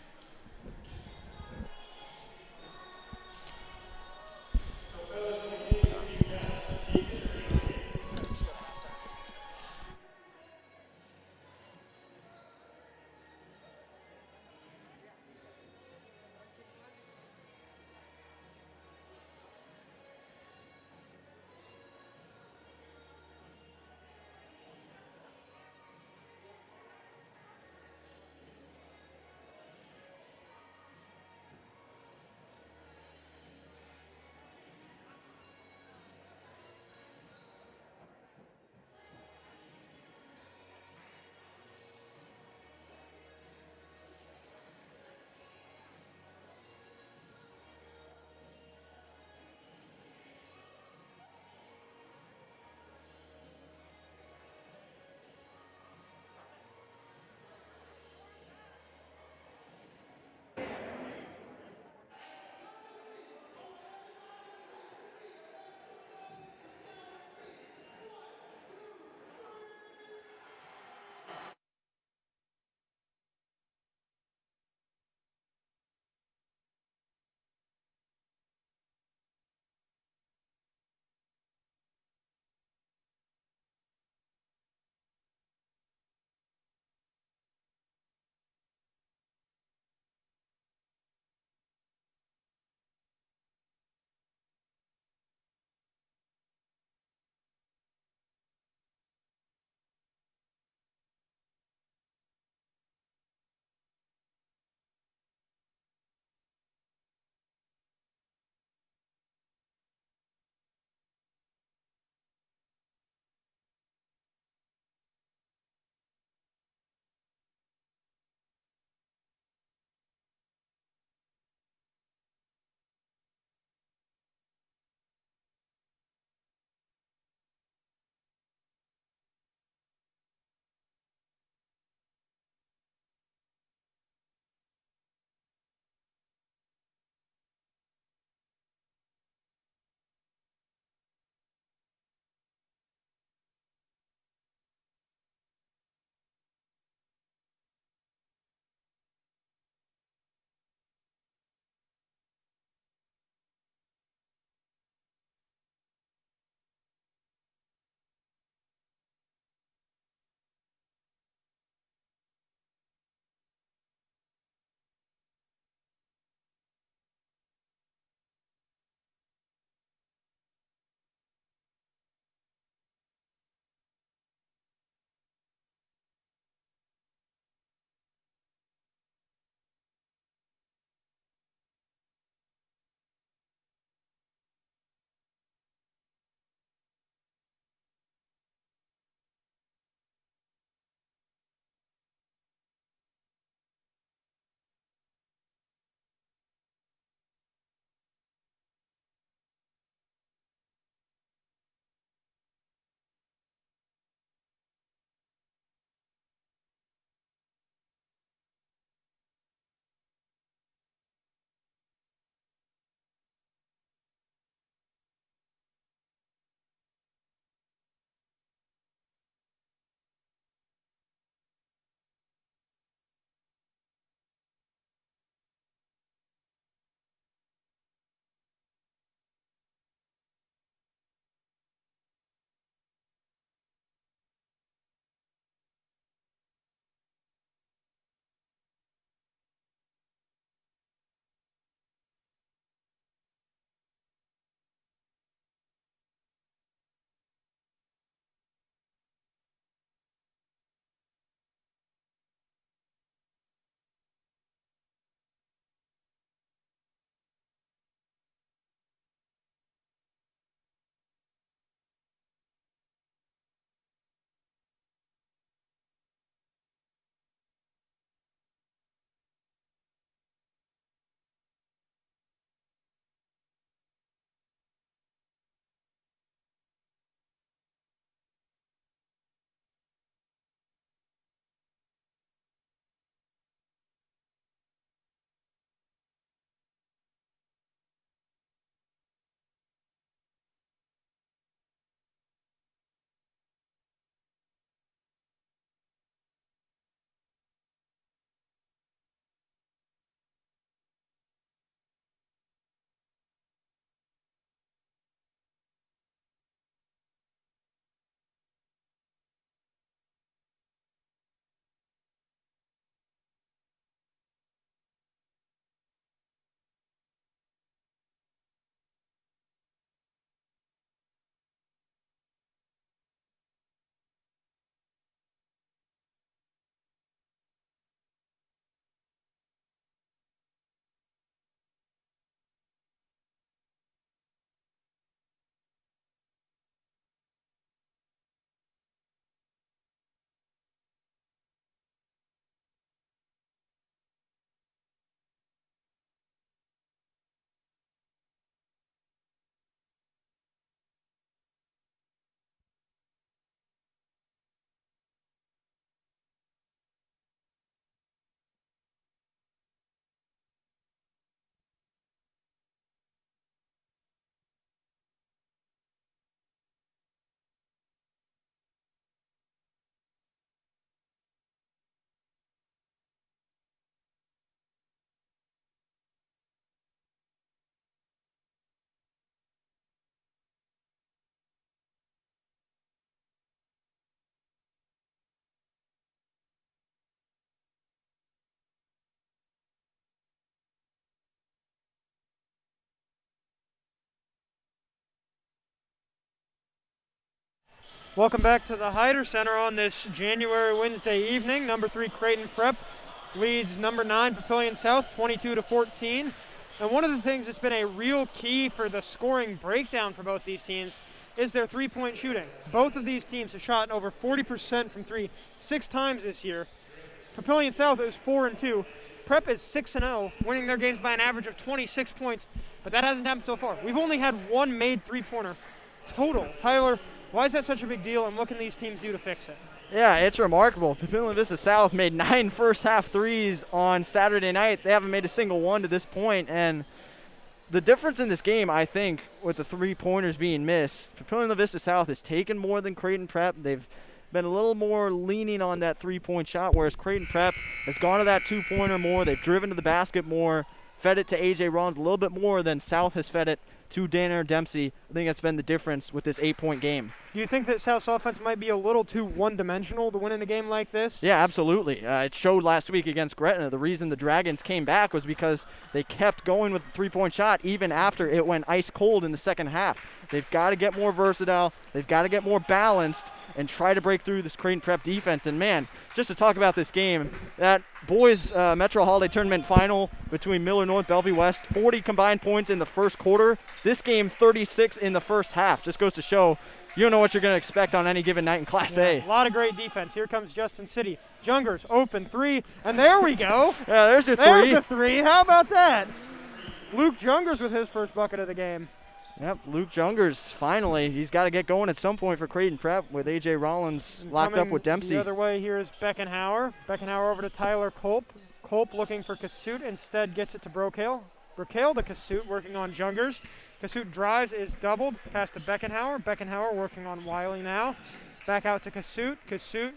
Welcome back to the Hyder Center on this January Wednesday evening. Number 3 Creighton Prep leads number 9 Papillion South 22-14. And one of the things that's been a real key for the scoring breakdown for both these teams is their three-point shooting. Both of these teams have shot over 40% from three 6 times this year. Papillion South is 4-2. Prep is 6-0, winning their games by an average of 26 points, but that hasn't happened so far. We've only had one made three-pointer total. Tyler, why is that such a big deal, and what can these teams do to fix it? Yeah, it's remarkable. Papillion Vista South made 9 first-half threes on Saturday night. They haven't made a single one to this point, and the difference in this game, I think, with the three-pointers being missed, Papillion Vista South has taken more than Creighton Prep. They've been a little more leaning on that three-point shot, whereas Creighton Prep has gone to that two-pointer more. They've driven to the basket more, fed it to A.J. Rollins a little bit more than South has fed it to Danner Dempsey. I think that's been the difference with this 8-point game. Do you think that South's offense might be a little too one-dimensional to win in a game like this? Yeah, absolutely. It showed last week against Gretna. The reason the Dragons came back was because they kept going with the three-point shot even after it went ice cold in the second half. They've got to get more versatile. They've got to get more balanced and try to break through this Creighton Prep defense. And, man, just to talk about this game, that boys Metro Holiday Tournament final between Miller North, Bellevue West, 40 combined points in the first quarter. This game, 36 in the first half. Just goes to show you don't know what you're going to expect on any given night in Class A. A lot of great defense. Here comes Justin City. Jungers, open three, and there we go. Yeah, there's your three. There's a three. How about that? Luke Jungers with his first bucket of the game. Yep, Luke Jungers, finally. He's got to get going at some point for Creighton Prep with A.J. Rollins locked up with Dempsey. The other way here is Beckenhauer. Beckenhauer over to Tyler Culp. Culp looking for Kasut, instead gets it to Brokale. Brokale to Kasut, working on Jungers. Kasut drives, is doubled, pass to Beckenhauer. Beckenhauer working on Wiley now. Back out to Kasut. Kasut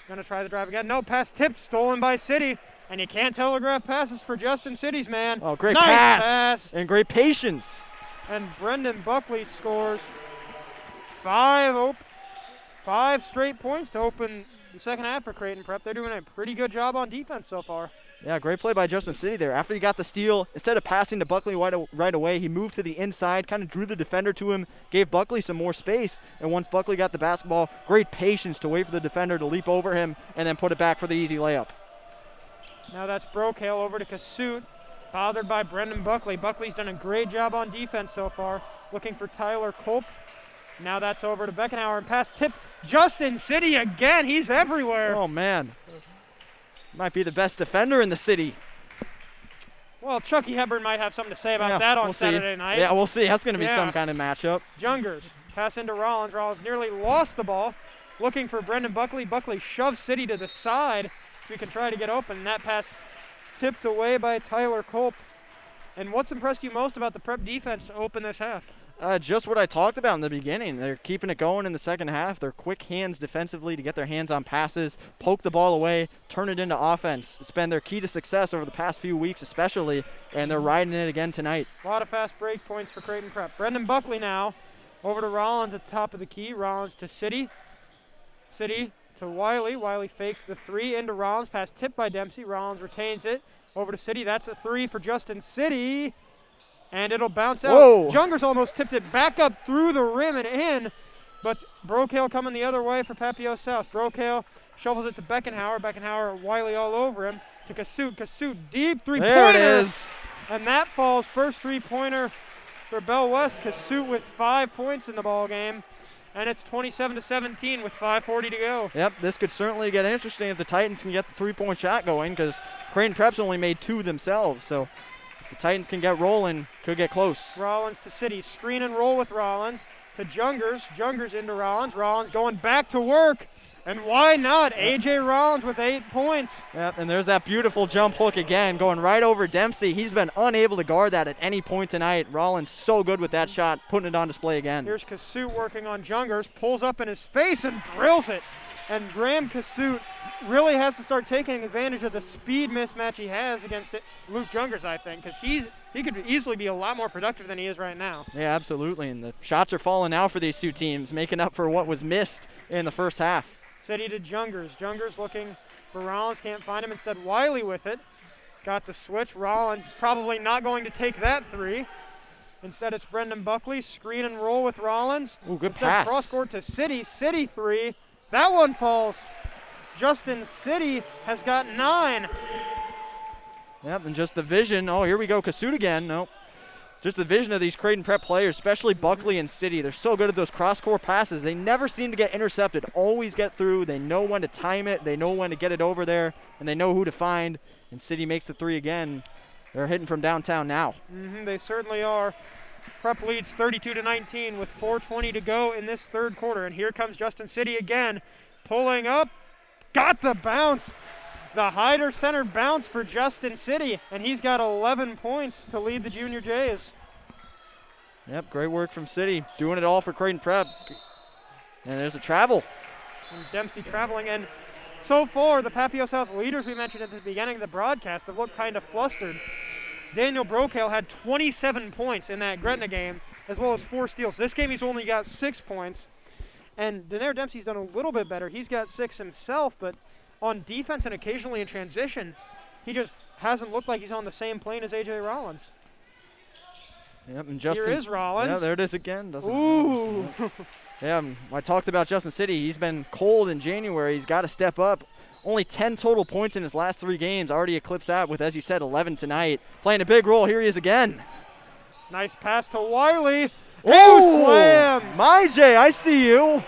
gonna try the drive again. No, pass tipped, stolen by City. And you can't telegraph passes for Justin City's man. Oh, great nice pass. And great patience. And Brendan Buckley scores 5 straight points to open the second half for Creighton Prep. They're doing a pretty good job on defense so far. Yeah, great play by Justin City there. After he got the steal, instead of passing to Buckley right away, he moved to the inside, kind of drew the defender to him, gave Buckley some more space. And once Buckley got the basketball, great patience to wait for the defender to leap over him and then put it back for the easy layup. Now that's Brokale over to Kasut. Bothered by Brendan Buckley. Buckley's done a great job on defense so far. Looking for Tyler Culp. Now that's over to Beckenhauer and pass tip. Justin City again. He's everywhere. Oh, man. Might be the best defender in the city. Well, Chucky Hepburn might have something to say about that on Saturday night. Yeah, we'll see. That's going to be some kind of matchup. Jungers. Pass into Rollins. Rollins nearly lost the ball. Looking for Brendan Buckley. Buckley shoves City to the side so he can try to get open. And that pass tipped away by Tyler Culp. And what's impressed you most about the Prep defense to open this half? Just what I talked about in the beginning. They're keeping it going in the second half. They're quick hands defensively to get their hands on passes, poke the ball away, turn it into offense. It's been their key to success over the past few weeks especially, and they're riding it again tonight. A lot of fast break points for Creighton Prep. Brendan Buckley now over to Rollins at the top of the key. Rollins to City. City to Wiley. Wiley fakes the three into Rollins. Pass tipped by Dempsey. Rollins retains it. Over to City. That's a three for Justin City. And it'll bounce out. Whoa. Jungers almost tipped it back up through the rim and in. But Brokale coming the other way for Papio South. Brokale shovels it to Beckenhauer. Beckenhauer, Wiley all over him. To Kasut. Kasut, deep three-pointer. There it is. And that falls. First three-pointer for Bell West. Kasut with 5 points in the ball game. And it's 27-17 with 5:40 to go. Yep, this could certainly get interesting if the Titans can get the three-point shot going, because Creighton Prep's only made 2 themselves. So if the Titans can get rolling, could get close. Rollins to City. Screen and roll with Rollins. To Jungers. Jungers into Rollins. Rollins going back to work. And why not? A.J. Rollins with 8 points. Yep, and there's that beautiful jump hook again, going right over Dempsey. He's been unable to guard that at any point tonight. Rollins so good with that shot, putting it on display again. Here's Kasut working on Jungers, pulls up in his face and drills it. And Graham Kasut really has to start taking advantage of the speed mismatch he has against Luke Jungers, I think, because he could easily be a lot more productive than he is right now. Yeah, absolutely, and the shots are falling now for these two teams, making up for what was missed in the first half. City to Jungers. Jungers looking for Rollins, can't find him. Instead, Wiley with it. Got the switch. Rollins probably not going to take that three. Instead, it's Brendan Buckley. Screen and roll with Rollins. Ooh, good Instead, pass. cross court to City. City 3. That one falls. Justin City has got 9. Yep, and just the vision. Oh, here we go. Kasut again. Nope. Just the vision of these Creighton Prep players, especially Buckley and City. They're so good at those cross-court passes. They never seem to get intercepted. Always get through. They know when to time it. They know when to get it over there, and they know who to find. And City makes the 3 again. They're hitting from downtown now. They certainly are. Prep leads 32-19 with 4:20 to go in this third quarter. And here comes Justin City again, pulling up. Got the bounce. The Hyder Center bounce for Justin City, and he's got 11 points to lead the Junior Jays. Yep, great work from City. Doing it all for Creighton Prep. And there's a travel. And Dempsey traveling, and so far the Papio South leaders we mentioned at the beginning of the broadcast have looked kind of flustered. Daniel Brokale had 27 points in that Gretna game, as well as 4 steals. This game he's only got 6 points. And Denaire Dempsey's done a little bit better. He's got 6 himself, but on defense and occasionally in transition, he just hasn't looked like he's on the same plane as A.J. Rollins. Yep, and Justin. Here is Rollins. Yeah, there it is again. Ooh. Yeah, I talked about Justin City. He's been cold in January. He's got to step up. Only 10 total points in his last 3 games. Already eclipsed that with, as you said, 11 tonight. Playing a big role. Here he is again. Nice pass to Wiley. Oh, slams. My Jay, I see you.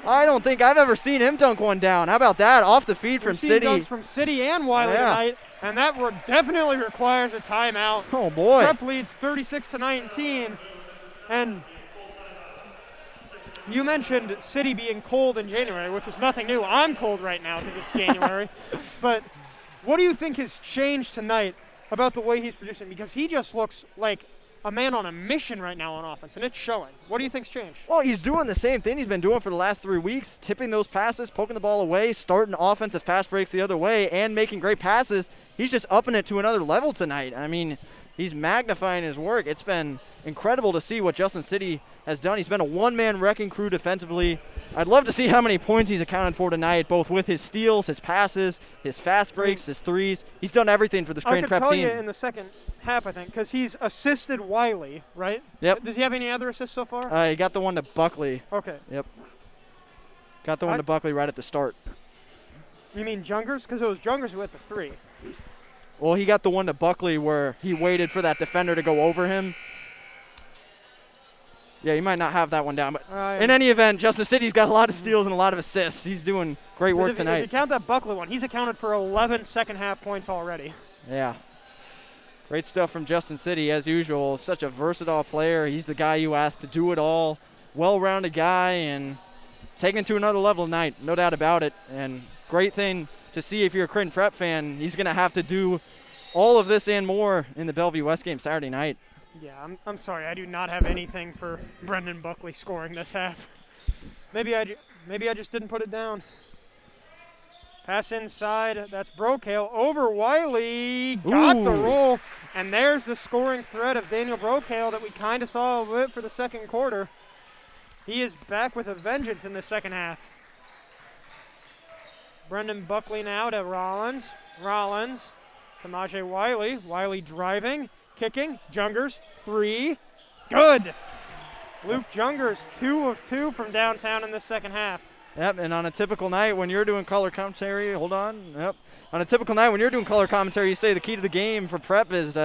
I don't think I've ever seen him dunk one down. How about that? Off the feed from City. Dunks from City and Wiley tonight, and that definitely requires a timeout. Oh, boy. Prep leads 36-19, and you mentioned City being cold in January, which is nothing new. I'm cold right now because it's January. But what do you think has changed tonight about the way he's producing? Because he just looks like a man on a mission right now on offense, and it's showing. What do you think's changed? Well, he's doing the same thing he's been doing for the last 3 weeks, tipping those passes, poking the ball away, starting offensive fast breaks the other way, and making great passes. He's just upping it to another level tonight. I mean, he's magnifying his work. It's been incredible to see what Justin City has done. He's been a one-man wrecking crew defensively. I'd love to see how many points he's accounted for tonight, both with his steals, his passes, his fast breaks, his threes. He's done everything for this Creighton Prep team. I could tell you in the second half, I think, because he's assisted Wiley, right? Yep. Does he have any other assists so far? He got the one to Buckley. Okay. Yep. Got the one to Buckley right at the start. You mean Jungers? Because it was Jungers who hit the 3. Well, he got the one to Buckley where he waited for that defender to go over him. Yeah, he might not have that one down, but in any event, Justin City's got a lot of steals and a lot of assists. He's doing great work tonight. If you count that Buckley one, he's accounted for 11 second-half points already. Yeah. Great stuff from Justin City, as usual. Such a versatile player. He's the guy you ask to do it all. Well-rounded guy and taking it to another level tonight, no doubt about it. And great thing to see if you're a Creighton Prep fan. He's going to have to do all of this and more in the Bellevue West game Saturday night. Yeah, I'm sorry. I do not have anything for Brendan Buckley scoring this half. Maybe I just didn't put it down. Pass inside. That's Brokale over Wiley. Got the roll. And there's the scoring threat of Daniel Brokale that we kind of saw a bit for the second quarter. He is back with a vengeance in the second half. Brendan Buckley now to Rollins. Rollins to Majay Wiley. Wiley driving. Kicking, Jungers, 3, good. Luke Jungers, 2 of 2 from downtown in the second half. Yep, and on a typical night when you're doing color commentary, hold on, yep. On a typical night when you're doing color commentary, you say the key to the game for Prep is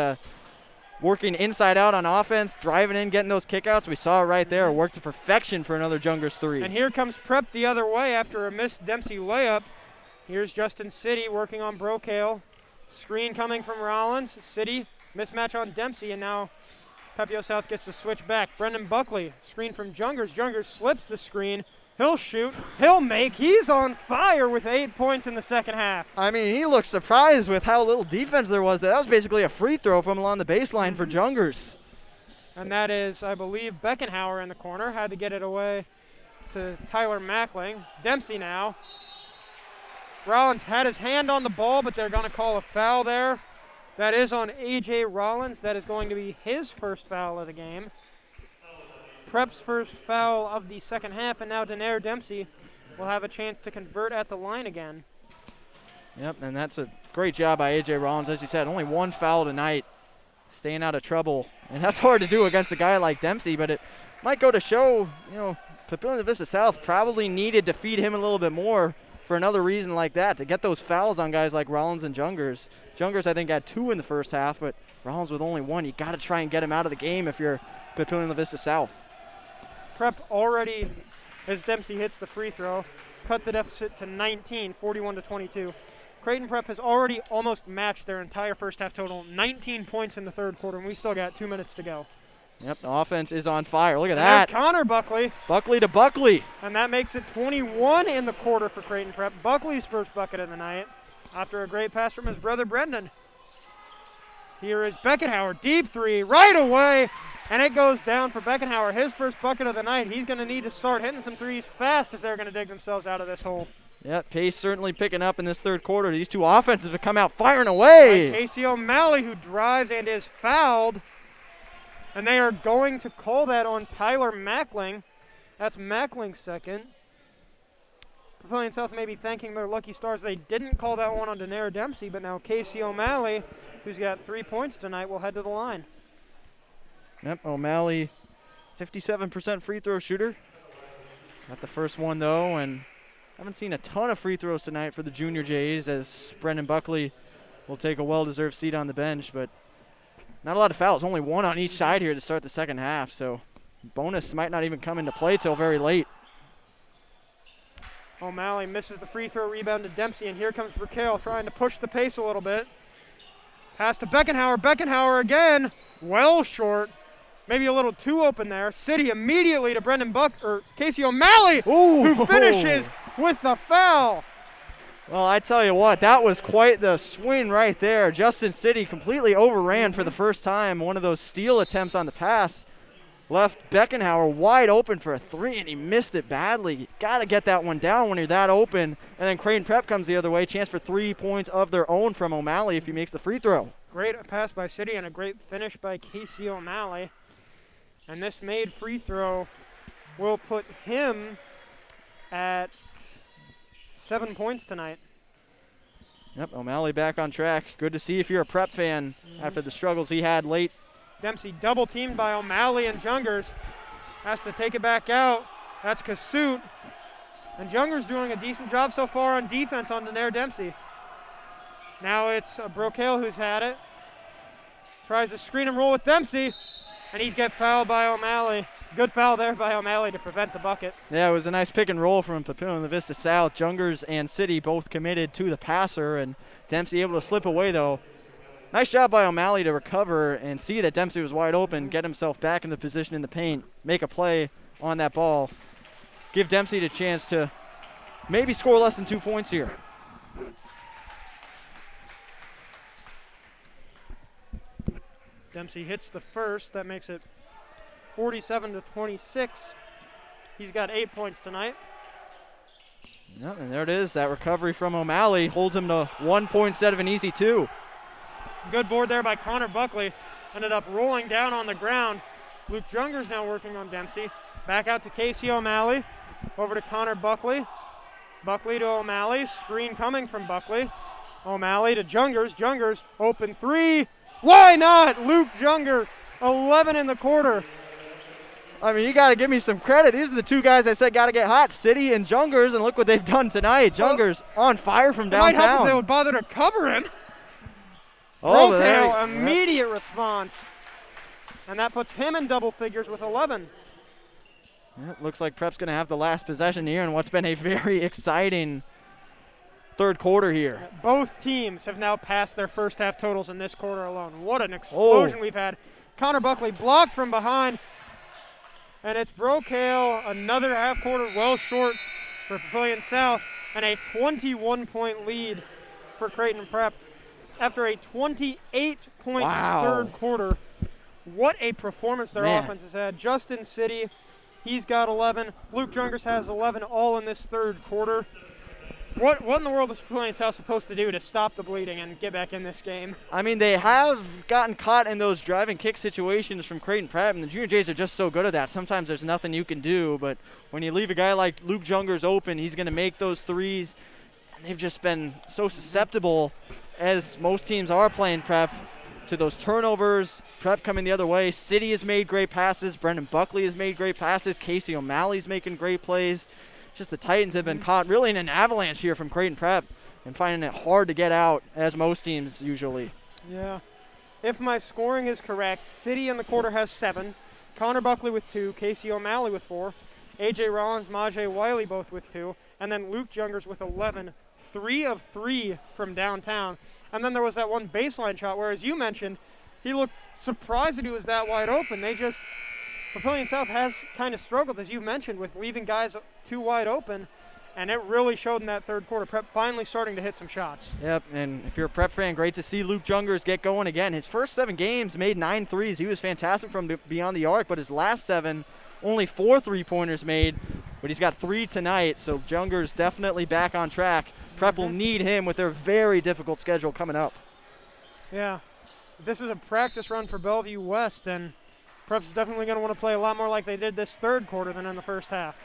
working inside out on offense, driving in, getting those kickouts. We saw it right there, worked to perfection for another Jungers 3. And here comes Prep the other way after a missed Dempsey layup. Here's Justin City working on Brokale. Screen coming from Rollins, City. Mismatch on Dempsey, and now Papio South gets to switch back. Brendan Buckley, screen from Jungers. Jungers slips the screen. He'll shoot. He'll make. He's on fire with 8 points in the second half. I mean, he looks surprised with how little defense there was. That was basically a free throw from along the baseline for Jungers. And that is, I believe, Beckenhauer in the corner. Had to get it away to Tyler Mackling. Dempsey now. Rollins had his hand on the ball, but they're going to call a foul there. That is on A.J. Rollins. That is going to be his first foul of the game. Prep's first foul of the second half, and now Denaire Dempsey will have a chance to convert at the line again. Yep, and that's a great job by A.J. Rollins. As you said, only one foul tonight staying out of trouble. And that's hard to do against a guy like Dempsey, but it might go to show, Papillion Vista South probably needed to feed him a little bit more for another reason like that, to get those fouls on guys like Rollins and Jungers. Jungers, I think, had 2 in the first half, but Rollins with only 1. You got to try and get him out of the game if you're Papillion Vista South. Prep already, as Dempsey hits the free throw, cut the deficit to 19, 41-22. Creighton Prep has already almost matched their entire first half total, 19 points in the third quarter, and we still got 2 minutes to go. Yep, the offense is on fire. Look at And that. there's Connor Buckley. Buckley to Buckley. And that makes it 21 in the quarter for Creighton Prep. Buckley's first bucket of the night after a great pass from his brother Brendan. Here is Beckenhauer, deep three, right away, and it goes down for Beckenhauer. His first bucket of the night. He's going to need to start hitting some threes fast if they're going to dig themselves out of this hole. Yep, pace certainly picking up in this third quarter. These two offenses have come out firing away. Right, Casey O'Malley, who drives and is fouled. And they are going to call that on Tyler Mackling. That's Mackling's second. Papillion South may be thanking their lucky stars they didn't call that one on Daenerys Dempsey, but now Casey O'Malley, who's got 3 points tonight, will head to the line. Yep, O'Malley, 57% free throw shooter. Got the first one, though, and haven't seen a ton of free throws tonight for the Junior Jays, as Brendan Buckley will take a well-deserved seat on the bench, but not a lot of fouls. Only 1 on each side here to start the second half, so bonus might not even come into play till very late. O'Malley misses the free throw, rebound to Dempsey, and here comes Raquel trying to push the pace a little bit. Pass to Beckenhauer. Beckenhauer again, well short. Maybe a little too open there. City immediately to Casey O'Malley, who finishes with the foul. Well, I tell you what, that was quite the swing right there. Justin City completely overran for the first time. One of those steal attempts on the pass left Beckenhauer wide open for a 3, and he missed it badly. You got to get that one down when you're that open. And then Creighton Prep comes the other way. Chance for 3 points of their own from O'Malley if he makes the free throw. Great pass by City and a great finish by Casey O'Malley. And this made free throw will put him at 7 points tonight. Yep, O'Malley back on track. Good to see if you're a Prep fan after the struggles he had late. Dempsey double teamed by O'Malley and Jungers. Has to take it back out. That's Kasut. And Jungers doing a decent job so far on defense on Daenerys Dempsey. Now it's Brocail who's had it. Tries to screen and roll with Dempsey. And he's get fouled by O'Malley. Good foul there by O'Malley to prevent the bucket. Yeah, it was a nice pick and roll from Papillion Vista South. Jungers and City both committed to the passer, and Dempsey able to slip away, though. Nice job by O'Malley to recover and see that Dempsey was wide open, get himself back into position in the paint, make a play on that ball. Give Dempsey the chance to maybe score less than 2 points here. Dempsey hits the first. That makes it 47-26. He's got 8 points tonight. Yep, and there it is. That recovery from O'Malley holds him to 1 point instead of an easy 2. Good board there by Connor Buckley. Ended up rolling down on the ground. Luke Jungers now working on Dempsey. Back out to Casey O'Malley. Over to Connor Buckley. Buckley to O'Malley. Screen coming from Buckley. O'Malley to Jungers. Jungers, open 3. Why not? Luke Jungers, 11 in the quarter. I mean, you got to give me some credit. These are the 2 guys I said got to get hot, City and Jungers, and look what they've done tonight. Jungers on fire from downtown. It might help if they would bother to cover him. Oh, Brocail, immediate response. And that puts him in double figures with 11. It looks like Prep's going to have the last possession here in what's been a very exciting third quarter here. Both teams have now passed their first half totals in this quarter alone. What an explosion we've had. Connor Buckley blocked from behind. And it's Brocail, another half quarter well short for Papillion South, and a 21-point lead for Creighton Prep. After a 28-point third quarter, what a performance their offense has had. Justin City, he's got 11. Luke Jungers has 11, all in this third quarter. What in the world is Papillion South supposed to do to stop the bleeding and get back in this game? I mean, they have gotten caught in those drive and kick situations from Creighton Prep, and the Junior Jays are just so good at that. Sometimes there's nothing you can do, but when you leave a guy like Luke Jungers open, he's going to make those threes, and they've just been so susceptible, as most teams are playing Prep, to those turnovers. Prep coming the other way. City has made great passes. Brendan Buckley has made great passes. Casey O'Malley's making great plays. Just the Titans have been caught really in an avalanche here from Creighton Prep and finding it hard to get out, as most teams usually. Yeah. If my scoring is correct, City in the quarter has 7. Connor Buckley with 2. Casey O'Malley with 4. A.J. Rollins, Majay Wiley both with 2. And then Luke Jungers with 11. 3 of 3 from downtown. And then there was that one baseline shot where, as you mentioned, he looked surprised that he was that wide open. Papillion South has kind of struggled, as you mentioned, with leaving guys too wide open, and it really showed in that third quarter. Prep finally starting to hit some shots. Yep, and if you're a Prep fan, great to see Luke Jungers get going again. His first 7 games made 9 threes. He was fantastic from beyond the arc, but his last 7, only 4 three-pointers made, but he's got 3 tonight, so Jungers definitely back on track. Prep will need him with their very difficult schedule coming up. Yeah, this is a practice run for Bellevue West, and Prep's definitely going to want to play a lot more like they did this third quarter than in the first half.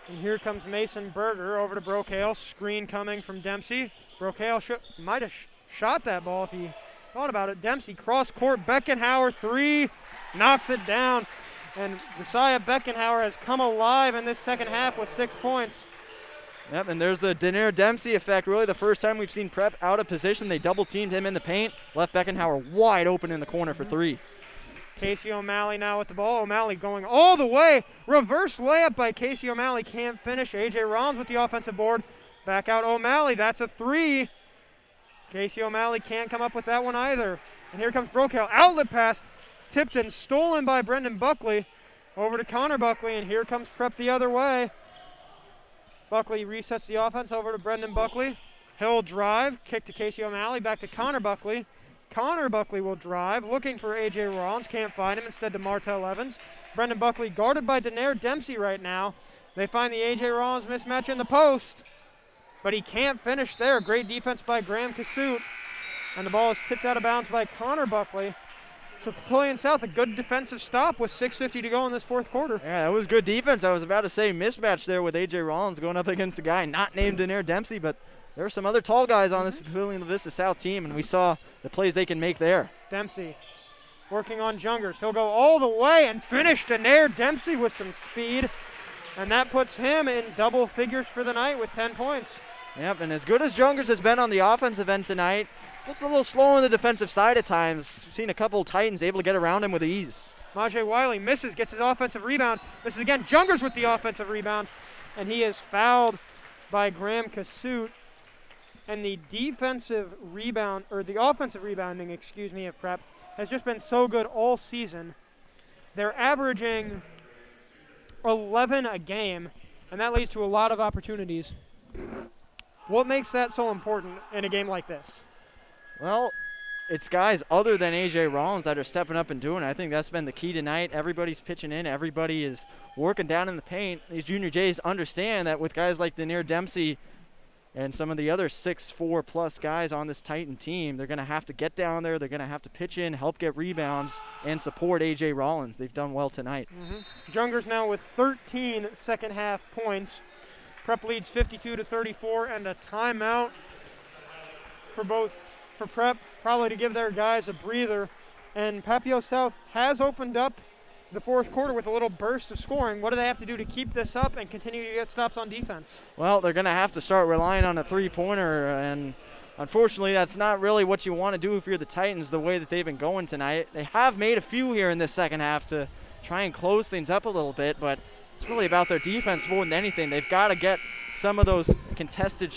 And here comes Mason Berger over to Brocale. Screen coming from Dempsey. Brocale might have shot that ball if he thought about it. Dempsey cross court. Beckenhauer 3 knocks it down. And Josiah Beckenhauer has come alive in this second half with 6 points. Yep, and there's the Daenerre Dempsey effect. Really the first time we've seen Prep out of position. They double-teamed him in the paint, left Beckenhauer wide open in the corner for 3. Casey O'Malley now with the ball. O'Malley going all the way. Reverse layup by Casey O'Malley. Can't finish. A.J. Rollins with the offensive board. Back out O'Malley. That's a 3. Casey O'Malley can't come up with that one either. And here comes Brocale. Outlet pass. Tipped and stolen by Brendan Buckley. Over to Connor Buckley, and here comes Prep the other way. Buckley resets the offense over to Brendan Buckley. He'll drive. Kick to Casey O'Malley. Back to Connor Buckley. Connor Buckley will drive, looking for A.J. Rollins. Can't find him, instead to Martell Evans. Brendan Buckley guarded by Daenerre Dempsey right now. They find the A.J. Rollins mismatch in the post, but he can't finish there. Great defense by Graham Kasut. And the ball is tipped out of bounds by Connor Buckley. So Papillion South, a good defensive stop with 6:50 to go in this fourth quarter. Yeah, that was good defense. I was about to say mismatch there with A.J. Rollins going up against a guy not named Daenerre Dempsey, but there are some other tall guys on this Papillion La Vista South team, and we saw the plays they can make there. Dempsey working on Jungers. He'll go all the way and finish Daenerre Dempsey with some speed, and that puts him in double figures for the night with 10 points. Yep, and as good as Jungers has been on the offensive end tonight, looked a little slow on the defensive side at times. Seen a couple of Titans able to get around him with ease. Majay Wiley misses, gets his offensive rebound. Misses again. Jungers with the offensive rebound, and he is fouled by Graham Kasut. And the offensive rebounding, of Prep has just been so good all season. They're averaging 11 a game, and that leads to a lot of opportunities. What makes that so important in a game like this? Well, it's guys other than A.J. Rollins that are stepping up and doing it. I think that's been the key tonight. Everybody's pitching in. Everybody is working down in the paint. These Junior Jays understand that with guys like Daenerre Dempsey and some of the other 6'4 plus guys on this Titan team, they're going to have to get down there. They're going to have to pitch in, help get rebounds, and support A.J. Rollins. They've done well tonight. Jungers now with 13 second half points. Prep leads 52-34, and a timeout for Prep, probably to give their guys a breather. And Papio South has opened up the fourth quarter with a little burst of scoring. What do they have to do to keep this up and continue to get stops on defense? Well, they're going to have to start relying on a three-pointer, and unfortunately that's not really what you want to do if you're the Titans the way that they've been going tonight. They have made a few here in this second half to try and close things up a little bit, but it's really about their defense more than anything. They've got to get some of those contested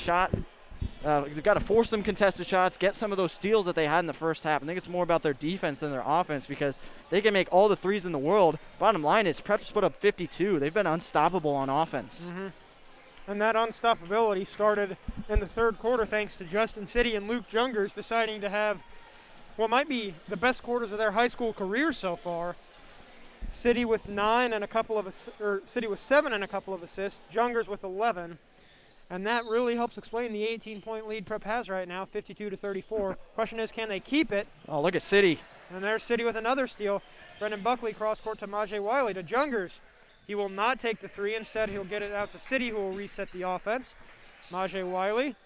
they've got to force them contested shots, get some of those steals that they had in the first half. I think it's more about their defense than their offense because they can make all the threes in the world. Bottom line is Prep's put up 52. They've been unstoppable on offense. And that unstoppability started in the third quarter thanks to Justin City and Luke Jungers deciding to have what might be the best quarters of their high school career so far. City with 7 and a couple of assists, Jungers with 11. And that really helps explain the 18-point lead Prep has right now, 52-34. Question is, can they keep it? Oh, look at City. And there's City with another steal. Brendan Buckley cross-court to Majay Wiley to Jungers. He will not take the three. Instead, he'll get it out to City, who will reset the offense. Majay Wiley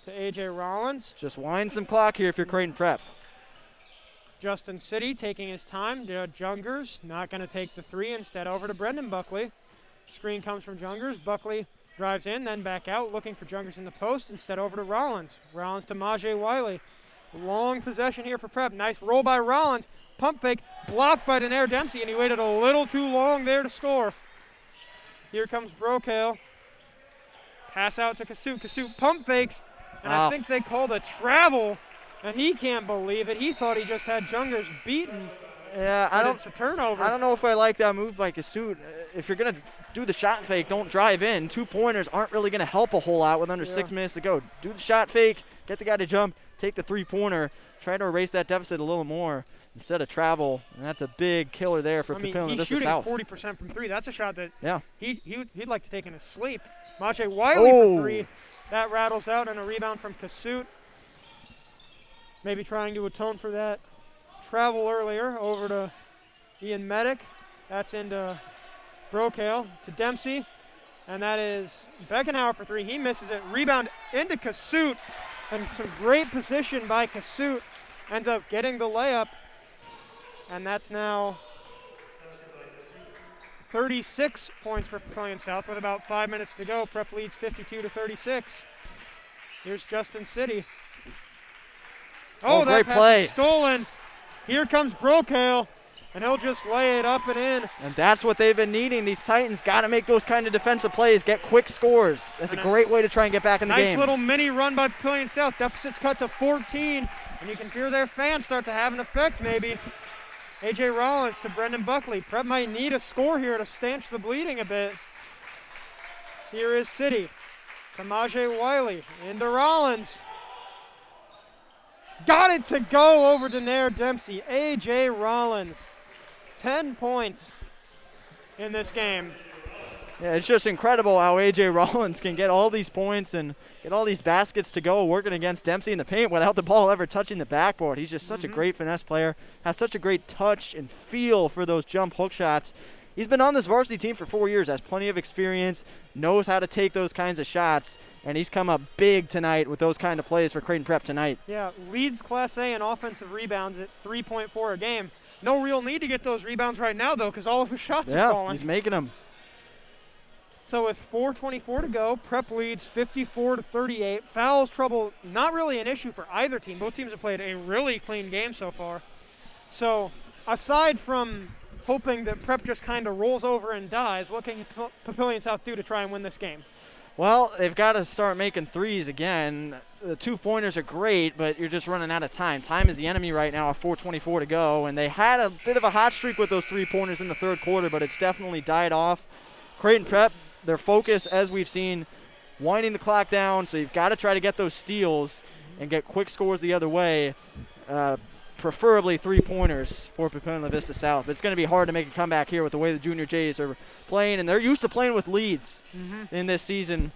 to A.J. Rollins. Just wind some clock here if you're Creighton Prep. Justin City taking his time. Jungers not going to take the three. Instead over to Brendan Buckley. Screen comes from Jungers. Buckley drives in, then back out, looking for Jungers in the post. Instead over to Rollins. Rollins to Majay Wiley. Long possession here for Prep. Nice roll by Rollins. Pump fake blocked by Denair Dempsey, and he waited a little too long there to score. Here comes Brokale. Pass out to Kasut. Kasut pump fakes, and I think they called a travel, and he can't believe it. He thought he just had Jungers beaten. Yeah, it's a turnover. I don't know if I like that move by Kasut. If you're going to do the shot fake, don't drive in. 2 pointers aren't really going to help a whole lot with under 6 minutes to go. Do the shot fake, get the guy to jump, take the 3-pointer, try to erase that deficit a little more instead of travel, and that's a big killer there for Papio. He's shooting South. 40% from three. That's a shot that he'd like to take in his sleep. Majay Wiley for three. That rattles out, and a rebound from Kasut. Maybe trying to atone for that travel earlier. Over to Ian Medic. That's into Brokale to Dempsey, and that is Beckenhauer for three. He misses it. Rebound into Kasut, and some great position by Kasut. Ends up getting the layup, and that's now 36 points for Papillion South with about 5 minutes to go. Prep leads 52-36. Here's Justin City. Oh, that great pass play. is stolen. Here comes Brokale, and he'll just lay it up and in. And that's what they've been needing. These Titans got to make those kind of defensive plays, get quick scores. That's a great way to try and get back in the game. Nice little mini run by Papillion South. Deficit's cut to 14, and you can hear their fans start to have an effect maybe. A.J. Rollins to Brendan Buckley. Prep might need a score here to stanch the bleeding a bit. Here is City. To Majay Wiley. Into Rollins. Got it to go over Denair Dempsey. A.J. Rollins. 10 points in this game. Yeah, it's just incredible how A.J. Rollins can get all these points and get all these baskets to go working against Dempsey in the paint without the ball ever touching the backboard. He's just such a great finesse player, has such a great touch and feel for those jump hook shots. He's been on this varsity team for 4 years, has plenty of experience, knows how to take those kinds of shots, and he's come up big tonight with those kind of plays for Creighton Prep tonight. Yeah, leads Class A in offensive rebounds at 3.4 a game. No real need to get those rebounds right now, though, because all of his shots are falling. Yeah, he's making them. So with 4:24 to go, Prep leads 54-38. Fouls trouble, not really an issue for either team. Both teams have played a really clean game so far. So aside from hoping that Prep just kind of rolls over and dies, what can Papillion South do to try and win this game? Well, they've got to start making threes again. The 2-pointers are great, but you're just running out of time. Time is the enemy right now at 4:24 to go, and they had a bit of a hot streak with those 3-pointers in the third quarter, but it's definitely died off. Creighton Prep, their focus, as we've seen, winding the clock down, so you've got to try to get those steals and get quick scores the other way, preferably 3-pointers for Papillion La Vista South. It's going to be hard to make a comeback here with the way the Junior Jays are playing, and they're used to playing with leads in this season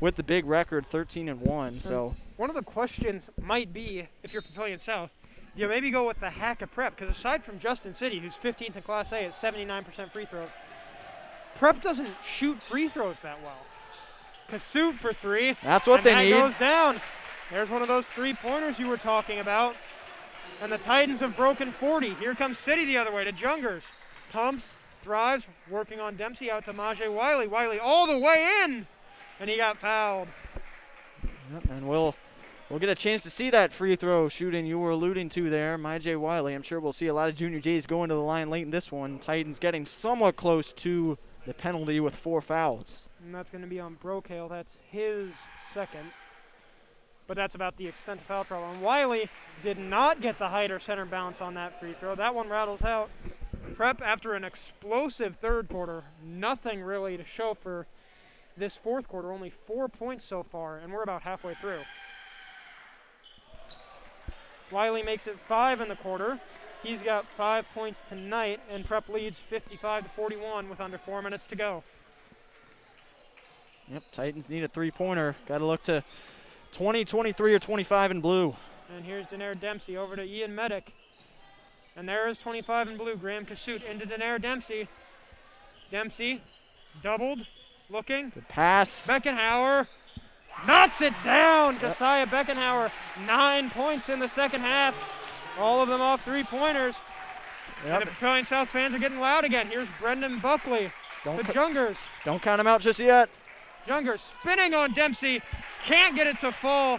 with the big record, 13-1. So one of the questions might be, if you're Papillion South, you maybe go with the hack of Prep, because aside from Justin City, who's 15th in Class A at 79% free throws, Prep doesn't shoot free throws that well. Kasut for three. That's what they need. Goes down. There's one of those 3-pointers you were talking about. And the Titans have broken 40. Here comes City the other way to Jungers. Pumps, drives, working on Dempsey out to Majay Wiley. Wiley all the way in, and he got fouled. Yep, and we'll get a chance to see that free throw shooting you were alluding to there, Majay Wiley. I'm sure we'll see a lot of Junior Jays going to the line late in this one. Titans getting somewhat close to the penalty with 4 fouls. And that's going to be on Brokale. That's his second. But that's about the extent of foul trouble. And Wiley did not get the height or center bounce on that free throw. That one rattles out. Prep, after an explosive third quarter, nothing really to show for this fourth quarter. Only 4 points so far, and we're about halfway through. Wiley makes it 5 in the quarter. He's got 5 points tonight, and Prep leads 55-41 with under 4 minutes to go. Yep, Titans need a 3-pointer. Got to look to 20, 23, or 25 in blue. And here's Denair Dempsey over to Ian Medic. And there is 25 in blue, Graham Kasut into Denair Dempsey. Dempsey, doubled, looking. Good pass. Beckenhauer knocks it down. Josiah Beckenhauer, 9 points in the second half. All of them off three-pointers. Yep. And the Papillion South fans are getting loud again. Here's Brendan Buckley to Jungers. Don't count him out just yet. Jungers spinning on Dempsey. Can't get it to fall.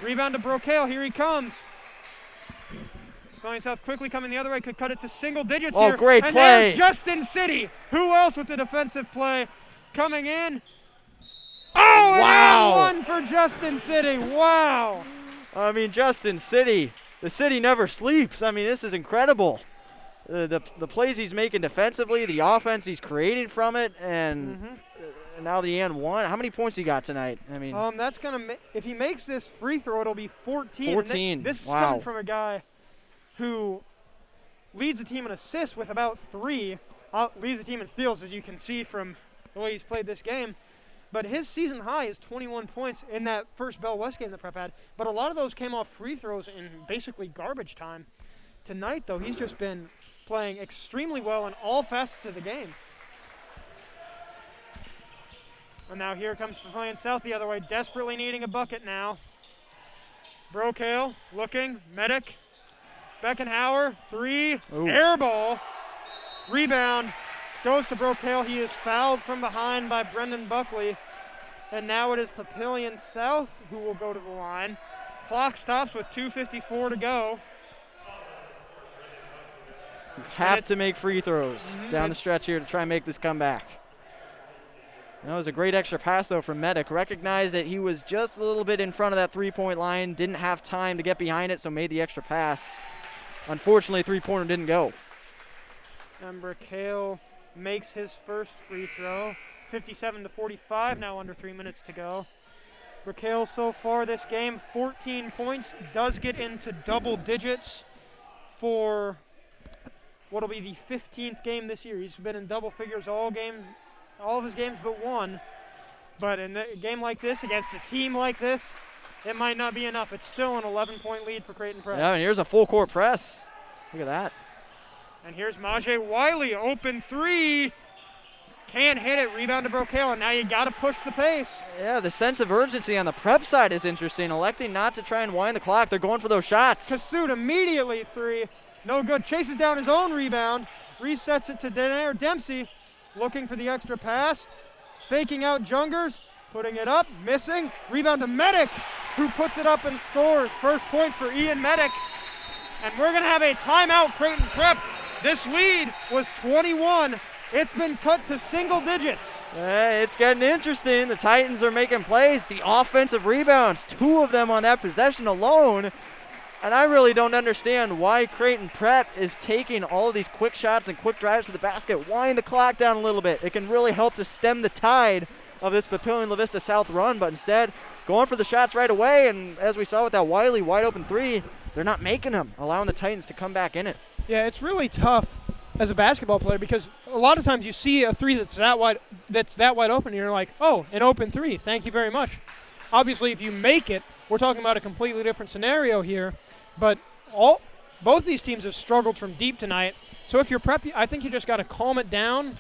Rebound to Brocale. Here he comes. Papillion South quickly coming the other way. Could cut it to single digits here. Oh, great and play. There's Justin City. Who else with the defensive play? Coming in. Oh, wow. And one for Justin City. Wow. I mean, Justin City. The city never sleeps. I mean, this is incredible. The plays he's making defensively, the offense he's creating from it, and now the and one. How many points he got tonight? I mean, that's gonna if he makes this free throw, it'll be 14. 14. This is wow. coming from a guy who leads the team in assists with about 3. Leads the team in steals, as you can see from the way he's played this game. But his season high is 21 points in that first Bell West game that Prep had. But a lot of those came off free throws in basically garbage time. Tonight, though, he's just been playing extremely well in all facets of the game. And now here comes Papillion South the other way, desperately needing a bucket now. Brocale looking, Medic, Beckenhauer, 3, Ooh. Air ball, rebound, goes to Brocale. He is fouled from behind by Brendan Buckley. And now it is Papillion South who will go to the line. Clock stops with 2:54 to go. You have to make free throws down the stretch here to try and make this comeback. That was a great extra pass, though, from Medic. Recognized that he was just a little bit in front of that three-point line, didn't have time to get behind it, so made the extra pass. Unfortunately, three-pointer didn't go. And Brocale makes his first free throw. 57-45, now under 3 minutes to go. Brocale so far this game, 14 points, does get into double digits for what'll be the 15th game this year. He's been in double figures all of his games but one. But in a game like this, against a team like this, it might not be enough. It's still an 11-point lead for Creighton Prep. Yeah, and here's a full court press. Look at that. And here's Majay Wiley, open 3. Can't hit it, rebound to Brocale, and now you gotta push the pace. Yeah, the sense of urgency on the Prep side is interesting. Electing not to try and wind the clock. They're going for those shots. Kasut immediately 3. No good. Chases down his own rebound. Resets it to Denair Dempsey. Looking for the extra pass. Faking out Jungers. Putting it up. Missing. Rebound to Medic, who puts it up and scores. First points for Ian Medic. And we're going to have a timeout, Creighton Prep. This lead was 21. It's been cut to single digits. Hey, it's getting interesting. The Titans are making plays. The offensive rebounds, 2 of them on that possession alone. And I really don't understand why Creighton Prep is taking all of these quick shots and quick drives to the basket. Wind the clock down a little bit. It can really help to stem the tide of this Papillion-La Vista South run, but instead going for the shots right away. And as we saw with that Wiley wide open 3, they're not making them, allowing the Titans to come back in it. Yeah, it's really tough as a basketball player because a lot of times you see a 3 that's that wide open and you're like, oh, an open 3, thank you very much. Obviously, if you make it, we're talking about a completely different scenario here, but both these teams have struggled from deep tonight. So if you're Prep, I think you just got to calm it down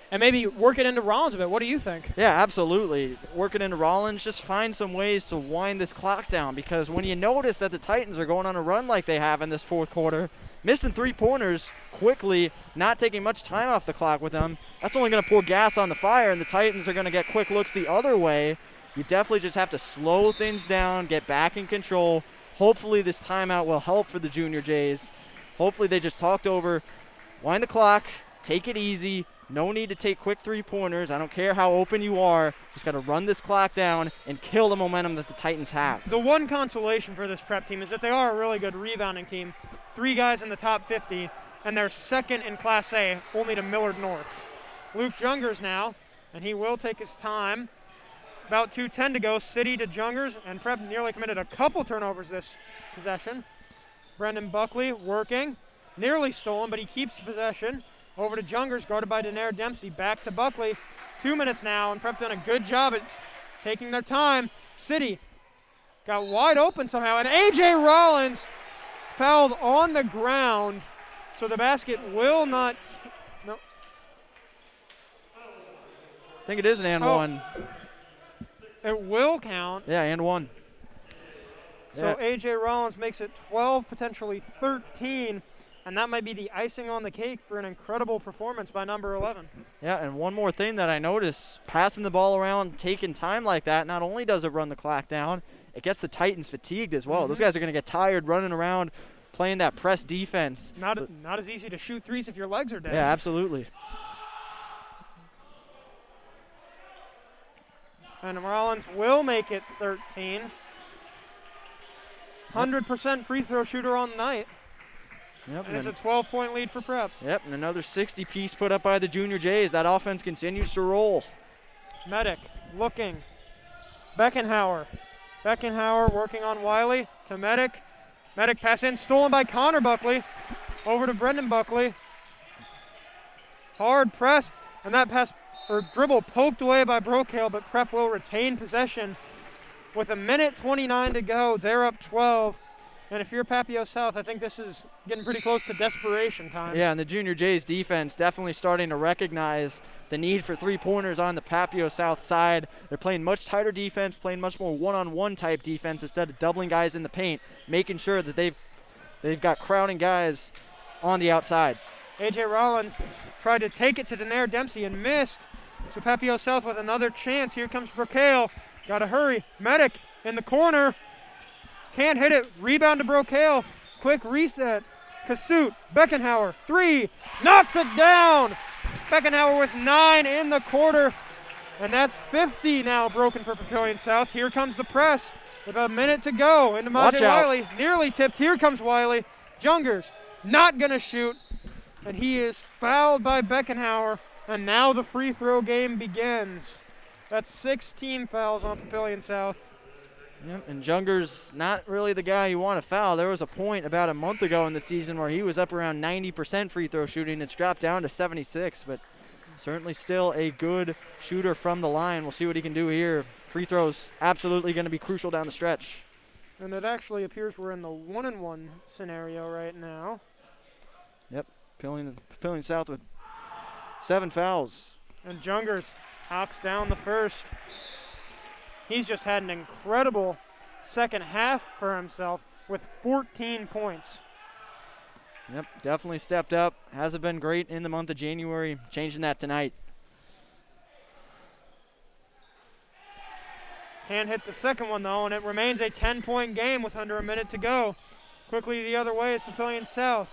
and maybe work it into Rollins a bit. What do you think? Yeah, absolutely. Work it into Rollins, just find some ways to wind this clock down, because when you notice that the Titans are going on a run like they have in this fourth quarter, missing three-pointers quickly, not taking much time off the clock with them, that's only going to pour gas on the fire, and the Titans are going to get quick looks the other way. You definitely just have to slow things down, get back in control. Hopefully this timeout will help for the Junior Jays. Hopefully they just talked over, wind the clock, take it easy, no need to take quick three-pointers. I don't care how open you are, just got to run this clock down and kill the momentum that the Titans have. The one consolation for this Prep team is that they are a really good rebounding team. 3 guys in the top 50, and they're second in Class A, only to Millard North. Luke Jungers now, and he will take his time. About 2:10 to go, City to Jungers, and Prep nearly committed a couple turnovers this possession. Brendan Buckley working, nearly stolen, but he keeps possession. Over to Jungers, guarded by Denair Dempsey. Back to Buckley. 2 minutes now, and Prep done a good job at taking their time. City got wide open somehow, and A.J. Rollins fouled on the ground, so the basket will not. No. I think it is an and one. It will count. Yeah, and one. So A.J. Rollins makes it 12, potentially 13, and that might be the icing on the cake for an incredible performance by number 11. Yeah, and one more thing that I noticed, passing the ball around, taking time like that, not only does it run the clock down, it gets the Titans fatigued as well. Those guys are going to get tired running around, playing that press defense. Not as easy to shoot threes if your legs are dead. Yeah, absolutely. And Rollins will make it 13. 100% free throw shooter on the night. Yep, And it's a 12-point lead for Prep. Yep, and another 60-piece put up by the Junior Jays. That offense continues to roll. Medic looking. Beckenhauer. Beckenhauer working on Wiley to Medic. Medic pass in, stolen by Connor Buckley. Over to Brendan Buckley. Hard press, and that pass or dribble poked away by Brokale, but Prep will retain possession. With a minute 29 to go, they're up 12. And if you're Papio South, I think this is getting pretty close to desperation time. Yeah, and the Junior Jays defense definitely starting to recognize the need for three-pointers on the Papio South side. They're playing much tighter defense, playing much more one-on-one type defense instead of doubling guys in the paint, making sure that they've got crowding guys on the outside. A.J. Rollins tried to take it to Denair Dempsey and missed. So Papio South with another chance. Here comes Brokale. Got to hurry. Medic in the corner. Can't hit it. Rebound to Brokale. Quick reset. Kasut. Beckenhauer. 3. Knocks it down. Beckenhauer with 9 in the quarter. And that's 50 now broken for Papillion South. Here comes the press with a minute to go. Into Majay Wiley. Nearly tipped. Here comes Wiley. Jungers not going to shoot. And he is fouled by Beckenhauer. And now the free throw game begins. That's 16 fouls on Papillion South. Yep, and Jungers not really the guy you want to foul. There was a point about a month ago in the season where he was up around 90% free throw shooting. It's dropped down to 76, but certainly still a good shooter from the line. We'll see what he can do here. Free throws absolutely going to be crucial down the stretch. And it actually appears we're in the 1-and-1 scenario right now. Yep, Papillion South with 7 fouls. And Jungers knocks down the first. He's just had an incredible second half for himself with 14 points. Yep, definitely stepped up. Hasn't been great in the month of January. Changing that tonight. Can't hit the second one, though, and it remains a 10-point game with under a minute to go. Quickly the other way is Papillion South.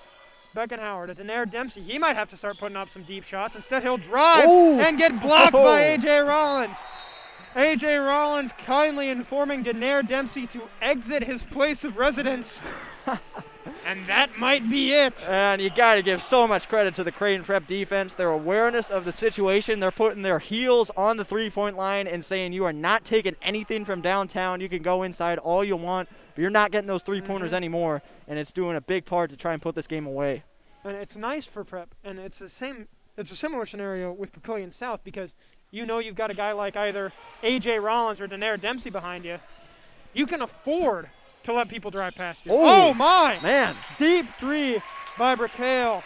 Beckenhauer to Denair Dempsey. He might have to start putting up some deep shots. Instead, he'll drive and get blocked by A.J. Rollins. A.J. Rollins kindly informing Denair Dempsey to exit his place of residence. And that might be it. And you got to give so much credit to the Creighton Prep defense. Their awareness of the situation. They're putting their heels on the three-point line and saying you are not taking anything from downtown. You can go inside all you want, but you're not getting those three-pointers anymore. And it's doing a big part to try and put this game away. And it's nice for Prep. And it's a similar scenario with Papillion South because you know you've got a guy like either A.J. Rollins or Denair Dempsey behind you. You can afford to let people drive past you. Oh my! Man. Deep three by Brokale.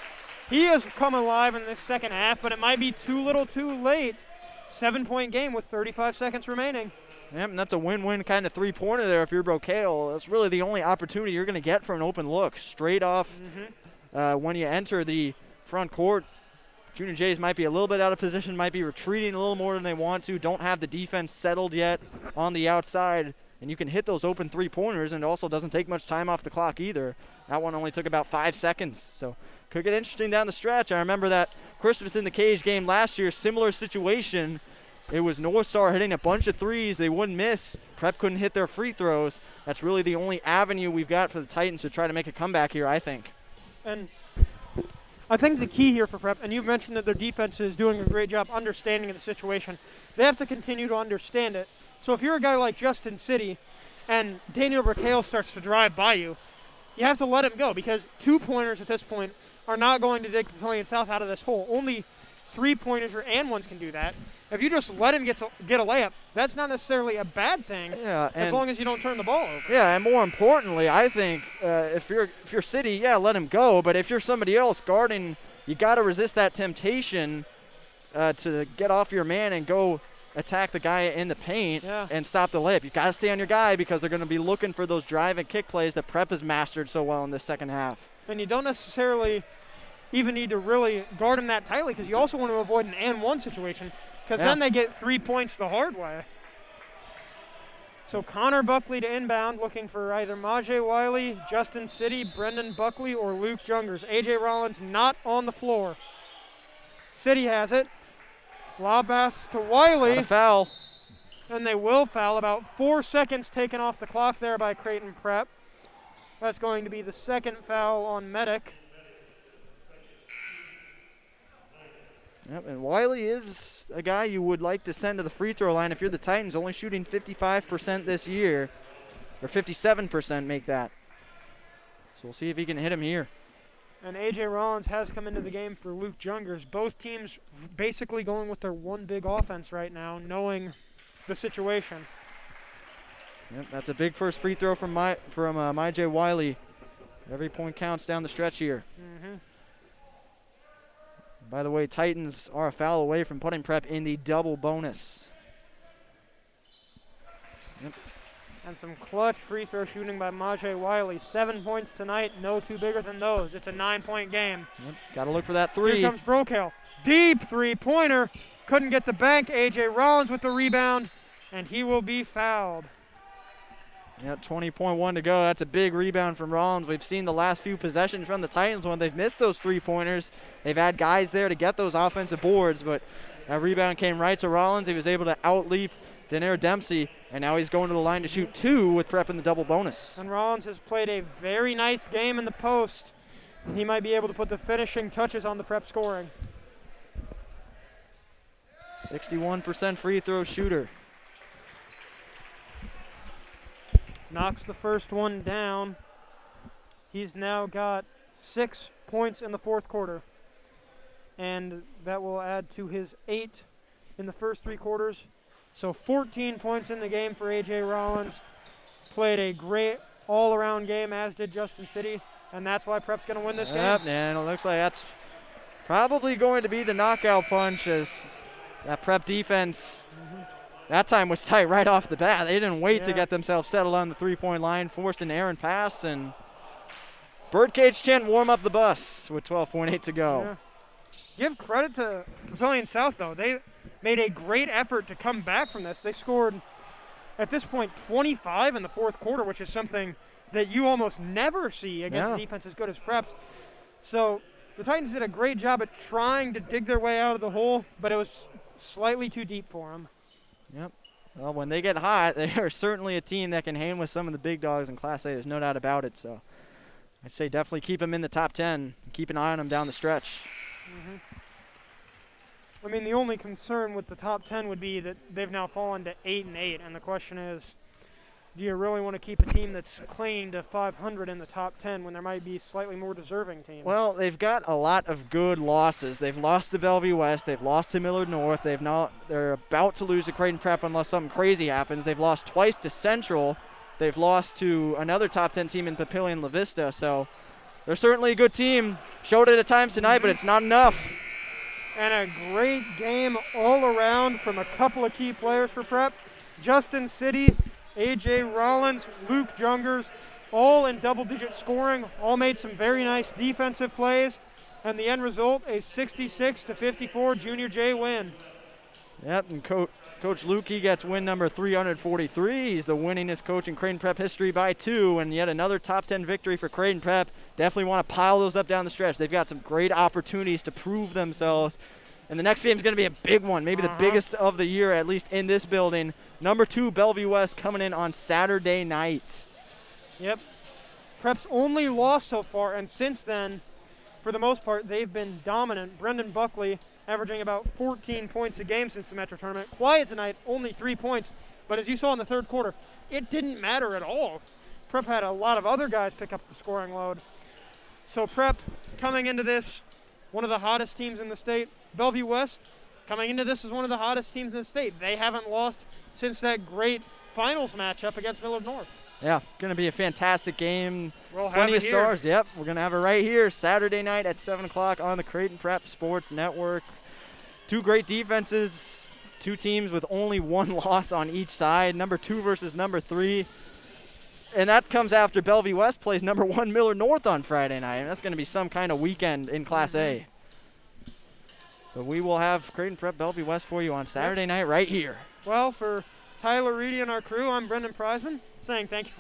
He has come alive in this second half, but it might be too little too late. 7-point game with 35 seconds remaining. Yep, and that's a win-win kind of three-pointer there if you're Brokale. That's really the only opportunity you're going to get for an open look. Straight off when you enter the front court. Junior Jays might be a little bit out of position, might be retreating a little more than they want to, don't have the defense settled yet on the outside, and you can hit those open three-pointers, and it also doesn't take much time off the clock either. That one only took about 5 seconds, so could get interesting down the stretch. I remember that Christmas in the Cage game last year, similar situation. It was North Star hitting a bunch of threes. They wouldn't miss. Prep couldn't hit their free throws. That's really the only avenue we've got for the Titans to try to make a comeback here, I think. And I think the key here for Prep, and you've mentioned that their defense is doing a great job understanding the situation. They have to continue to understand it. So if you're a guy like Justin City and Daniel Brokale starts to drive by you, you have to let him go because 2-pointers at this point are not going to dig Papillion South out of this hole. Only 3-pointers or and ones can do that. If you just let him get a layup, that's not necessarily a bad thing as long as you don't turn the ball over. Yeah, and more importantly, I think if you're City, let him go. But if you're somebody else guarding, you got to resist that temptation to get off your man and go attack the guy in the paint Yeah. and stop the layup. You've got to stay on your guy because they're going to be looking for those drive and kick plays that Prep has mastered so well in this second half. And you don't necessarily even need to really guard him that tightly because you also want to avoid an and one situation because then they get 3 points the hard way. So Connor Buckley to inbound, looking for either Majay Wiley, Justin City, Brendan Buckley, or Luke Jungers. A.J. Rollins not on the floor. City has it. Lob pass to Wiley. Got a foul. And they will foul. About 4 seconds taken off the clock there by Creighton Prep. That's going to be the second foul on Medic. Yep, and Wiley is a guy you would like to send to the free throw line if you're the Titans, only shooting 55% this year, or 57% make that. So we'll see if he can hit him here. And A.J. Rollins has come into the game for Luke Jungers. Both teams basically going with their one big offense right now, knowing the situation. Yep, that's a big first free throw from Majay Wiley. Every point counts down the stretch here. Mm-hmm. By the way, Titans are a foul away from putting Prep in the double bonus. Yep. And some clutch free throw shooting by Majay Wiley. 7 points tonight, no two bigger than those. It's a 9-point game. Yep. Got to look for that three. Here comes Brokail. Deep three-pointer. Couldn't get the bank. A.J. Rollins with the rebound, and he will be fouled. Yep, 20.1 to go. That's a big rebound from Rollins. We've seen the last few possessions from the Titans when they've missed those three-pointers. They've had guys there to get those offensive boards, but that rebound came right to Rollins. He was able to outleap Denair Dempsey, and now he's going to the line to shoot two with Prep in the double bonus. And Rollins has played a very nice game in the post. He might be able to put the finishing touches on the Prep scoring. 61% free throw shooter. Knocks the first one down. He's now got 6 points in the fourth quarter. And that will add to his 8 in the first 3 quarters. So 14 points in the game for A.J. Rollins. Played a great all-around game, as did Justin City. And that's why Prep's going to win this game. And it looks like that's probably going to be the knockout punch, as that Prep defense that time was tight right off the bat. They didn't wait to get themselves settled on the three-point line, forced an errant pass, and Birdcage Chin warm up the bus with 12.8 to go. Yeah. Give credit to Papillion South, though. They made a great effort to come back from this. They scored, at this point, 25 in the fourth quarter, which is something that you almost never see against a defense as good as Prep's. So the Titans did a great job at trying to dig their way out of the hole, but it was slightly too deep for them. Yep. Well, when they get hot, they are certainly a team that can hang with some of the big dogs in Class A. There's no doubt about it. So I'd say definitely keep them in the top 10. Keep an eye on them down the stretch. I mean, the only concern with the top 10 would be that they've now fallen to 8-8, and the question is, do you really want to keep a team that's clinging to 500 in the top 10 when there might be slightly more deserving teams? Well, they've got a lot of good losses. They've lost to Bellevue West. They've lost to Millard North. They're about to lose to Creighton Prep unless something crazy happens. They've lost twice to Central. They've lost to another top 10 team in Papillion La Vista. So they're certainly a good team. Showed it at times tonight, but it's not enough. And a great game all around from a couple of key players for Prep. Justin City, A.J. Rollins, Luke Jungers, all in double-digit scoring, all made some very nice defensive plays, and the end result, a 66-54 Junior J win. Yep, and Coach Lukey gets win number 343. He's the winningest coach in Creighton Prep history by 2, and yet another top 10 victory for Creighton Prep. Definitely want to pile those up down the stretch. They've got some great opportunities to prove themselves, and the next game is going to be a big one, maybe the biggest of the year, at least in this building. Number 2, Bellevue West, coming in on Saturday night. Yep. Prep's only loss so far, and since then, for the most part, they've been dominant. Brendan Buckley averaging about 14 points a game since the Metro Tournament. Quiet tonight, only 3 points. But as you saw in the third quarter, it didn't matter at all. Prep had a lot of other guys pick up the scoring load. So Prep, coming into this, one of the hottest teams in the state. Bellevue West, coming into this, is one of the hottest teams in the state. They haven't lost since that great finals matchup against Millard North. Yeah, going to be a fantastic game. We'll have Plenty it of here. stars. Yep, we're going to have it right here Saturday night at 7 o'clock on the Creighton Prep Sports Network. Two great defenses, Two teams with only one loss on each side, number 2 versus number 3. And that comes after Bellevue West plays number 1 Miller North on Friday night. And that's going to be some kind of weekend in Class A. But we will have Creighton Prep Bellevue West for you on Saturday night right here. Well, for Tyler Reedy and our crew, I'm Brendan Prizeman saying thank you.